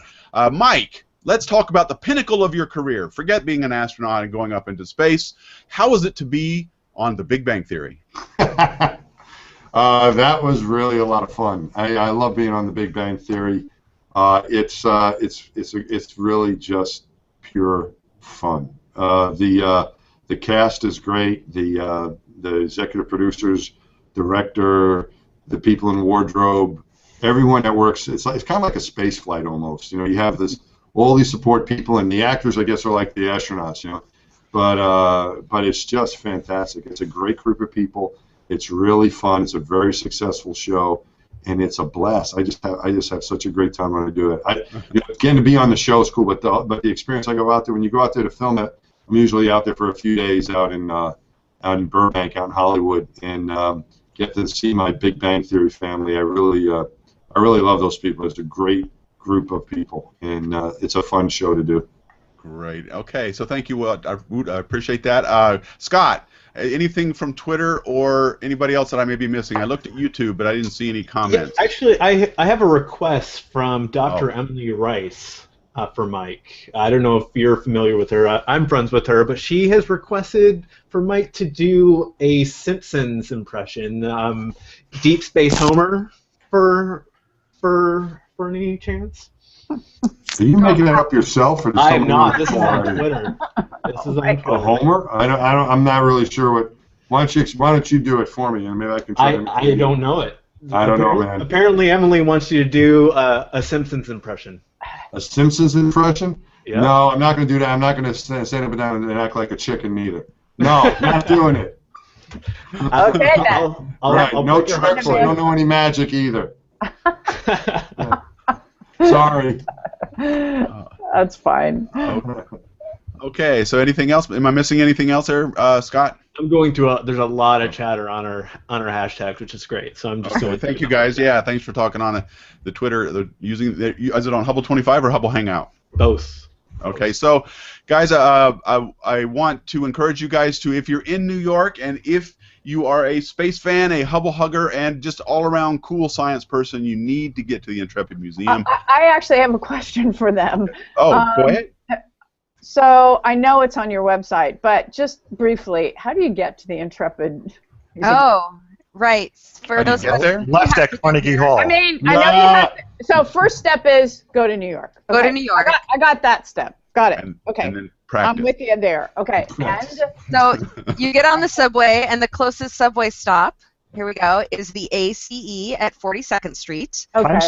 Mike, let's talk about the pinnacle of your career. Forget being an astronaut and going up into space. How is it to be on The Big Bang Theory? That was really a lot of fun. I love being on The Big Bang Theory. It's really just pure fun. The cast is great. The executive producers, director, the people in wardrobe, everyone that works. It's kind of like a space flight almost. You have all these support people, and the actors, I guess, are like the astronauts. But it's just fantastic. It's a great group of people. It's really fun. It's a very successful show, and it's a blast. I just have such a great time when I do it. Again, to be on the show is cool, but the experience I go out there, when you go out there to film it, I'm usually out there for a few days out in Burbank, out in Hollywood, and get to see my Big Bang Theory family. I really love those people. It's a great group of people, and it's a fun show to do. Great. Okay, so thank you, I appreciate that. Scott, anything from Twitter or anybody else that I may be missing? I looked at YouTube, but I didn't see any comments. Yeah, actually, I have a request from Dr. Emily Rice for Mike. I don't know if you're familiar with her. I'm friends with her, but she has requested for Mike to do a Simpsons impression. Deep Space Homer for any chance? Are you making that up yourself, or I am not. This is on Twitter. This is on Twitter. A Homer? I'm not really sure what. Why don't you do it for me, and maybe I can try to. I don't know it. I don't know, man. Apparently, Emily wants you to do a Simpsons impression. A Simpsons impression? Yeah. No, I'm not going to do that. I'm not going to stand up and down and act like a chicken either. No, not doing it. Okay, then. No tricks. I don't know any magic either. Sorry. That's fine. Okay, so anything else? Am I missing anything else there, Scott? I'm going through. There's a lot of chatter on our hashtags, which is great. So I'm just going. Thank you guys. Yeah, thanks for talking on the Twitter. Is it on Hubble 25 or Hubble Hangout? Both. Okay, so guys, I want to encourage you guys to, if you're in New York and if you are a space fan, a Hubble hugger, and just all-around cool science person, you need to get to the Intrepid Museum. I actually have a question for them. Oh, go ahead. So I know it's on your website, but just briefly, how do you get to the Intrepid? Oh, right. For those get there? Left at Carnegie Hall. I mean, I know you have. So first step is go to New York. Go to New York. I got that step. Got it. Okay. And then practice. I'm with you there. Okay. And So you get on the subway, and the closest subway stop, here we go, is the ACE at 42nd Street. okay.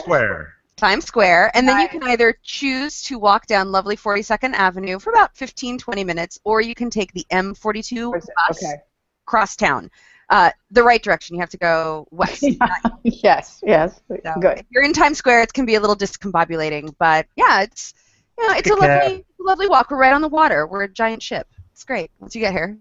Times Square. And then you can either choose to walk down lovely 42nd Avenue for about 15-20 minutes, or you can take the M42 bus cross town. The right direction. You have to go west. Yes. So Good. if you're in Times Square, it can be a little discombobulating, but yeah, it's it's a lovely walk. We're right on the water. We're a giant ship. It's great once you get here.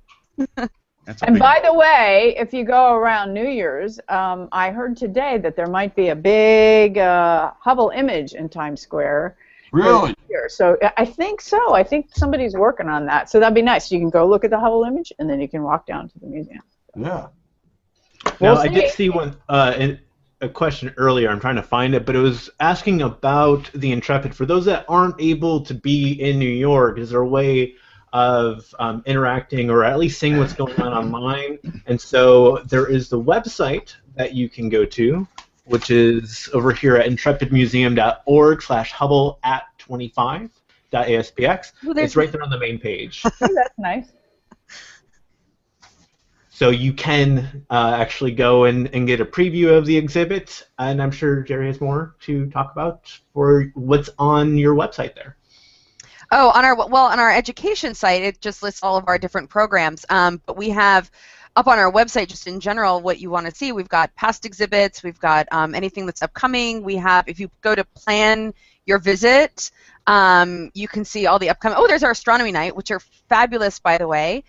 And by the way, if you go around New Year's, I heard today that there might be a big Hubble image in Times Square. Really? So I think so. I think somebody's working on that. So that'd be nice. You can go look at the Hubble image, and then you can walk down to the museum. Yeah. Now, I did see a question earlier. I'm trying to find it, but it was asking about the Intrepid. For those that aren't able to be in New York, is there a way of interacting or at least seeing what's going on online? And so there is the website that you can go to, which is over here at intrepidmuseum.org/hubble@25.aspx. It's right there on the main page. That's nice. So you can actually go and get a preview of the exhibit, and I'm sure Jerry has more to talk about for what's on your website there. Oh, on our education site, it just lists all of our different programs. But we have up on our website, just in general, what you want to see. We've got past exhibits. We've got anything that's upcoming. We have, if you go to plan your visit, you can see all the upcoming. Oh, there's our astronomy night, which are fabulous, by the way.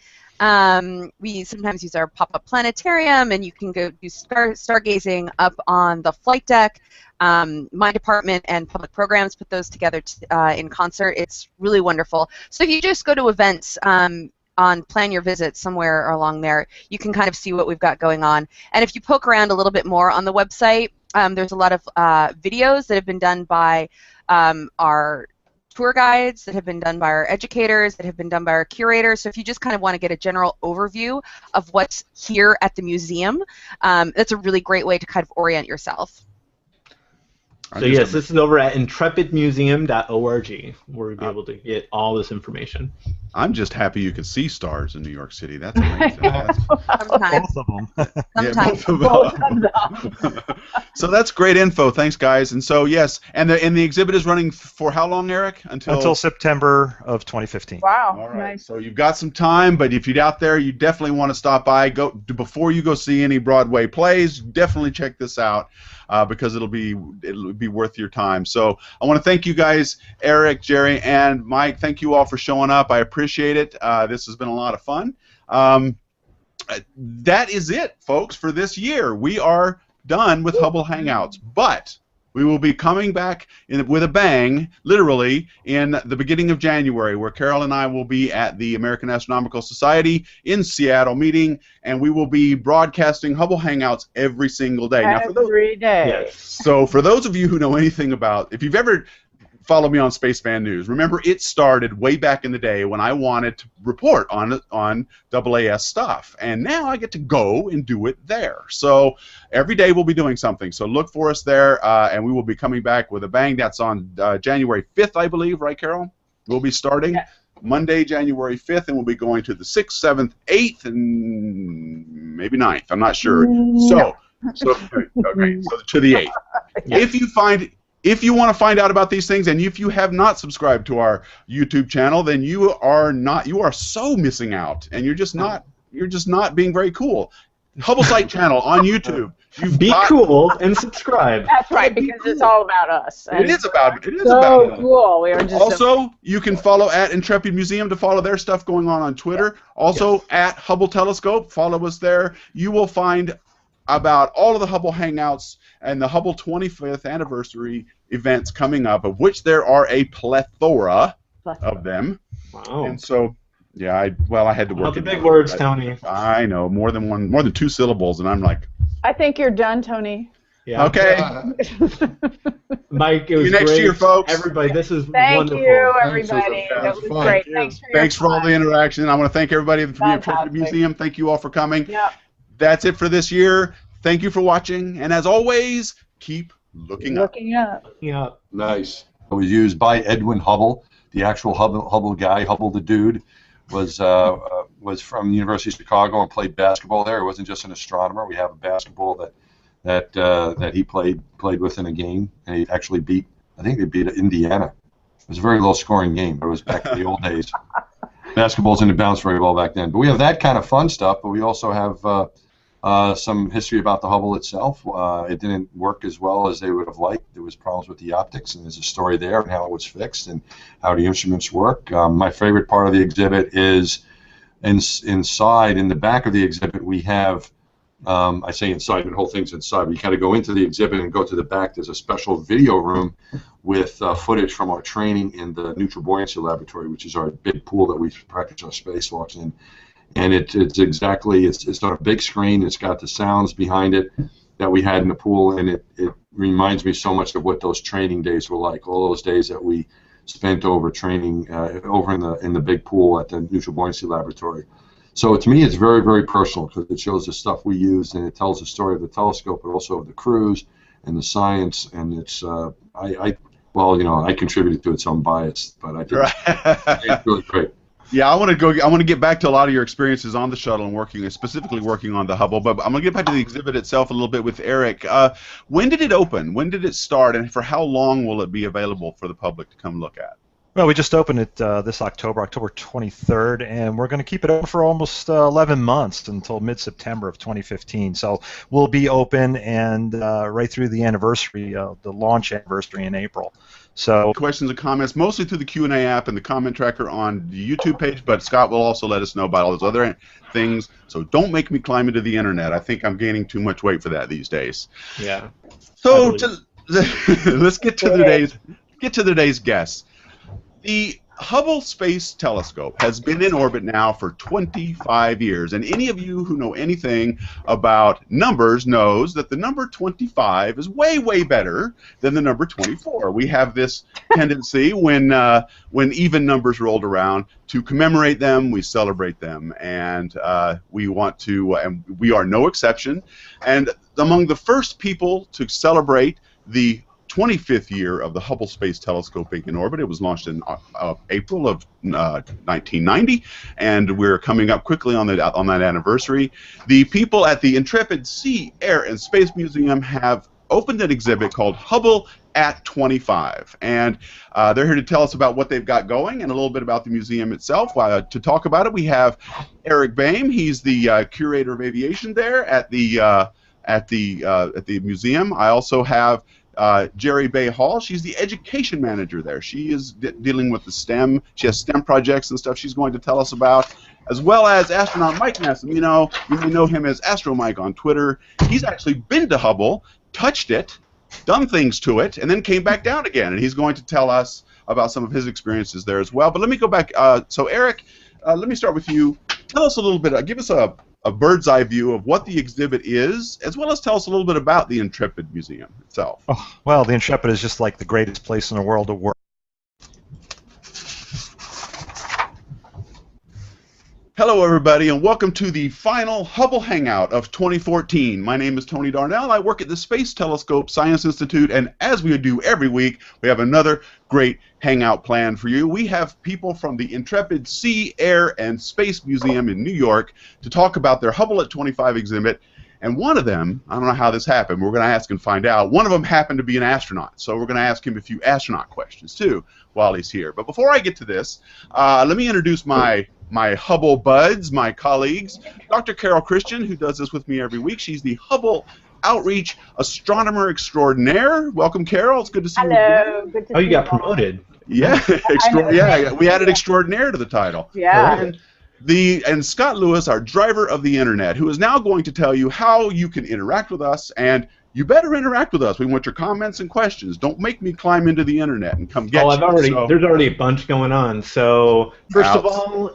We sometimes use our pop-up planetarium, and you can go do stargazing up on the flight deck. My department and public programs put those together in concert. It's really wonderful. So if you just go to events on Plan Your Visit somewhere along there, you can kind of see what we've got going on. And if you poke around a little bit more on the website, there's a lot of videos that have been done by our tour guides, that have been done by our educators, that have been done by our curators. So if you just kind of want to get a general overview of what's here at the museum, that's a really great way to kind of orient yourself. So yes, this is over at intrepidmuseum.org, where we'll be able to get all this information. I'm just happy you can see stars in New York City. That's amazing. Sometimes. Both of them. Sometimes. Yeah, both of them. So that's great info. Thanks, guys. And so yes, and the exhibit is running for how long, Eric? Until September of 2015. Wow. All right. Nice. So you've got some time, but if you're out there, you definitely want to stop by. Before you go see any Broadway plays. Definitely check this out. because it'll be worth your time. So I want to thank you guys, Eric, Jerry, and Mike. Thank you all for showing up. I appreciate it. This has been a lot of fun. That is it, folks, for this year. We are done with Hubble Hangouts, but we will be coming back with a bang, literally, in the beginning of January, where Carol and I will be at the American Astronomical Society in Seattle meeting, and we will be broadcasting Hubble Hangouts every single day. Every day. Yes. So for those of you who know anything about, if you've ever followed me on Space Fan News, remember it started way back in the day when I wanted to report on AAS stuff, and now I get to go and do it there. So every day we'll be doing something. So look for us there, and we will be coming back with a bang. That's on January 5th, I believe, right, Carol? We'll be starting Monday, January 5th, and we'll be going to the 6th, 7th, 8th, and maybe 9th. I'm not sure. So to the 8th. If you want to find out about these things, and if you have not subscribed to our YouTube channel, then you are so missing out, and you're just not being very cool. Hubble Site channel on YouTube. Be cool and subscribe. That's right, because it's all about us. It is about so cool. We are just also, you can follow at Intrepid Museum to follow their stuff going on Twitter. Also at Hubble Telescope, follow us there. You will find about all of the Hubble Hangouts and the Hubble 25th anniversary events coming up, of which there are a plethora of them. Wow. And so, yeah, I had to work. The big words, Tony. I know, more than 2 syllables, and I'm like, I think you're done, Tony. Yeah. Okay. Mike, it was See you next great. year, folks. Everybody, this is Thank wonderful. you, everybody. That That was was fun. great. Thanks for all the interaction. I want to thank everybody from the Intrepid Museum. Thank you all for coming. Yep. That's it for this year. Thank you for watching, and as always, keep looking up. Looking up. Yeah. Nice. It was used by Edwin Hubble, the actual Hubble guy. Hubble the dude was from the University of Chicago and played basketball there. He wasn't just an astronomer. We have a basketball that he played with in a game, and he actually beat Indiana. It was a very low-scoring game, but it was back in the old days. Basketballs didn't bounce very well back then. But we have that kind of fun stuff, but we also have some history about the Hubble itself. It didn't work as well as they would have liked. There was problems with the optics, and there's a story there and how it was fixed and how the instruments work. My favorite part of the exhibit is inside, in the back of the exhibit, we have, I say inside, but the whole thing's inside. We kind of go into the exhibit and go to the back. There's a special video room with footage from our training in the neutral buoyancy laboratory, which is our big pool that we practice our spacewalks in. And it's on a big screen. It's got the sounds behind it that we had in the pool, and it reminds me so much of what those training days were like. All those days that we spent over training over in the big pool at the neutral buoyancy laboratory. So to me, it's very, very personal because it shows the stuff we used, and it tells the story of the telescope, but also of the crews and the science. And it's I contributed to it, so I'm biased, but I think it's really great. Yeah, I want to get back to a lot of your experiences on the shuttle and specifically working on the Hubble, but I'm going to get back to the exhibit itself a little bit with Eric. When did it open? When did it start? And for how long will it be available for the public to come look at? Well, we just opened it this October 23rd, and we're going to keep it open for almost 11 months until mid-September of 2015. So we'll be open and right through the anniversary, the launch anniversary in April. So questions and comments, mostly through the Q&A app and the comment tracker on the YouTube page, but Scott will also let us know about all those other things. So don't make me climb into the internet. I think I'm gaining too much weight for that these days. Yeah. So let's get to today's guests. The Hubble Space Telescope has been in orbit now for 25 years, and any of you who know anything about numbers knows that the number 25 is way, way better than the number 24. We have this tendency when even numbers rolled around to commemorate them, we celebrate them, and we want to, and we are no exception. And among the first people to celebrate the 25th year of the Hubble Space Telescope being in orbit. It was launched in April of 1990, and we're coming up quickly on that anniversary. The people at the Intrepid Sea, Air, and Space Museum have opened an exhibit called Hubble at 25, and they're here to tell us about what they've got going and a little bit about the museum itself. To talk about it, we have Eric Boehm. He's the curator of aviation there at the at the museum. I also have Jerry Bay Hall. She's the education manager there. She is dealing with the STEM. She has STEM projects and stuff she's going to tell us about, as well as astronaut Mike Massimino. You may know him as Astro Mike on Twitter. He's actually been to Hubble, touched it, done things to it, and then came back down again. And he's going to tell us about some of his experiences there as well. But let me go back. So Eric, let me start with you. Tell us a little bit. Give us a bird's eye view of what the exhibit is, as well as tell us a little bit about the Intrepid Museum itself. Oh, well, the Intrepid is just like the greatest place in the world to work. Hello, everybody, and welcome to the final Hubble Hangout of 2014. My name is Tony Darnell. I work at the Space Telescope Science Institute, and as we do every week, we have another great hangout planned for you. We have people from the Intrepid Sea, Air, and Space Museum in New York to talk about their Hubble at 25 exhibit. And one of them, I don't know how this happened, we're going to ask and find out. One of them happened to be an astronaut, so we're going to ask him a few astronaut questions too while he's here. But before I get to this, let me introduce my Hubble buds, my colleagues. Dr. Carol Christian, who does this with me every week. She's the Hubble Outreach Astronomer Extraordinaire. Welcome, Carol. It's good to see you. Hello. Good to see you got promoted. Yeah, yeah, we added extraordinaire to the title. Yeah. And Scott Lewis, our driver of the internet, who is now going to tell you how you can interact with us, and you better interact with us. We want your comments and questions. Don't make me climb into the internet and come get you. There's already a bunch going on. So first of all,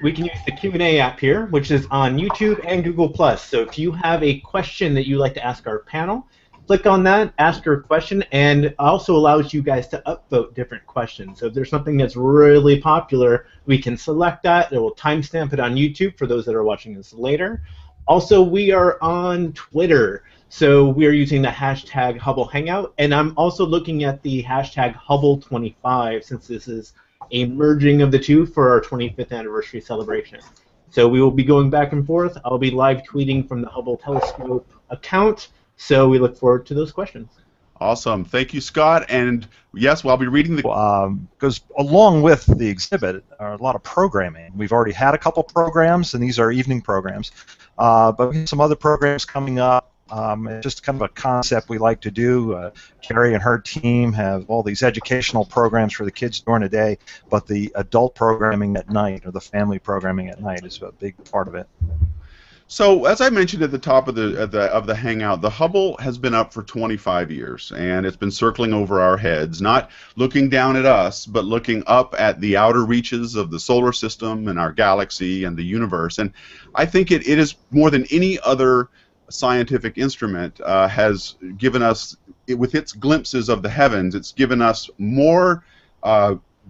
we can use the Q&A app here, which is on YouTube and Google+. So if you have a question that you'd like to ask our panel, click on that, ask your question, and it also allows you guys to upvote different questions. So if there's something that's really popular, we can select that. It will timestamp it on YouTube for those that are watching this later. Also, we are on Twitter. So we are using the hashtag Hubble Hangout, and I'm also looking at the hashtag Hubble25 since this is a merging of the two for our 25th anniversary celebration. So we will be going back and forth. I'll be live tweeting from the Hubble Telescope account, so we look forward to those questions. Awesome. Thank you, Scott. And yes, we'll be reading the... Goes along with the exhibit are a lot of programming. We've already had a couple programs, and these are evening programs. But we have some other programs coming up. It's just kind of a concept we like to do. Carrie and her team have all these educational programs for the kids during the day, but the adult programming at night, or the family programming at night, is a big part of it. So, as I mentioned at the top of the hangout, the Hubble has been up for 25 years, and it's been circling over our heads, not looking down at us, but looking up at the outer reaches of the solar system and our galaxy and the universe. And I think it is more than any other scientific instrument has given us, with its glimpses of the heavens, it's given us more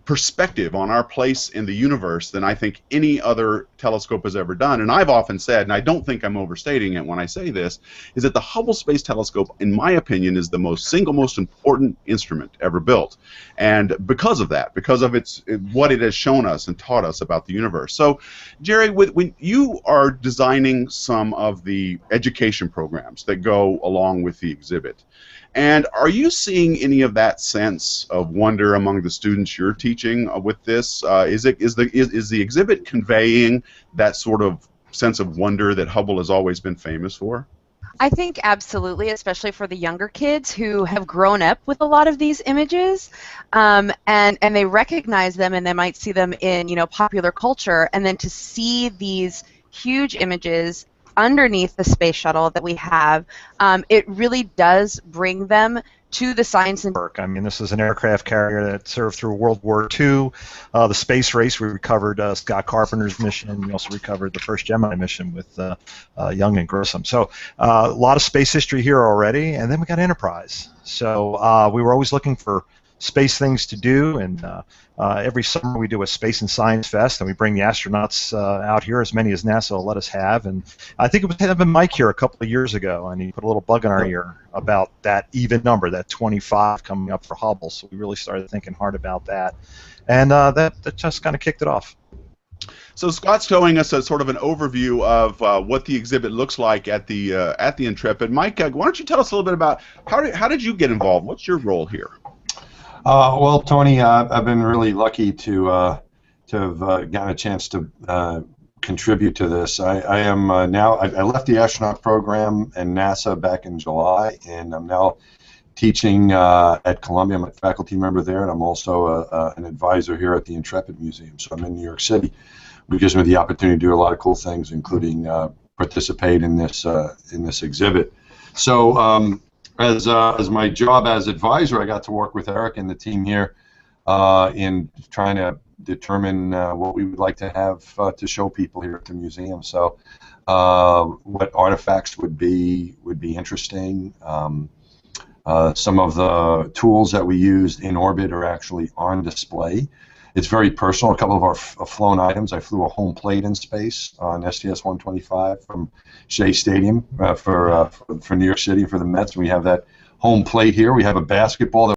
perspective on our place in the universe than I think any other telescope has ever done. And I've often said, and I don't think I'm overstating it when I say this, is that the Hubble Space Telescope, in my opinion, is the single most important instrument ever built. And because of that, because of what it has shown us and taught us about the universe. So, Jerry, when you are designing some of the education programs that go along with the exhibit, and are you seeing any of that sense of wonder among the students you're teaching with this? Is the exhibit conveying that sort of sense of wonder that Hubble has always been famous for? I think absolutely, especially for the younger kids who have grown up with a lot of these images, and they recognize them, and they might see them in popular culture, and then to see these huge images underneath the space shuttle that we have, it really does bring them to the science and work. I mean, this is an aircraft carrier that served through World War II. The space race, we recovered Scott Carpenter's mission. We also recovered the first Gemini mission with Young and Grissom. So a lot of space history here already, and then we got Enterprise. So we were always looking for space things to do, and every summer we do a Space and Science Fest, and we bring the astronauts out here, as many as NASA will let us have. And I think it was having Mike here a couple of years ago, and he put a little bug in our ear about that even number, that 25 coming up for Hubble. So we really started thinking hard about that, and that just kind of kicked it off. So Scott's showing us a sort of an overview of what the exhibit looks like at the Intrepid. Mike, why don't you tell us a little bit about how did you get involved? What's your role here? Well, Tony, I've been really lucky to have gotten a chance to contribute to this. I am now. I left the astronaut program and NASA back in July, and I'm now teaching at Columbia. I'm a faculty member there, and I'm also an advisor here at the Intrepid Museum. So I'm in New York City, which gives me the opportunity to do a lot of cool things, including participate in this exhibit. So as my job as advisor, I got to work with Eric and the team here in trying to determine what we would like to have to show people here at the museum. So what artifacts would be interesting. Some of the tools that we used in orbit are actually on display. It's very personal. A couple of our flown items. I flew a home plate in space on STS-125 from Shea Stadium for New York City for the Mets. We have that home plate here. We have a basketball that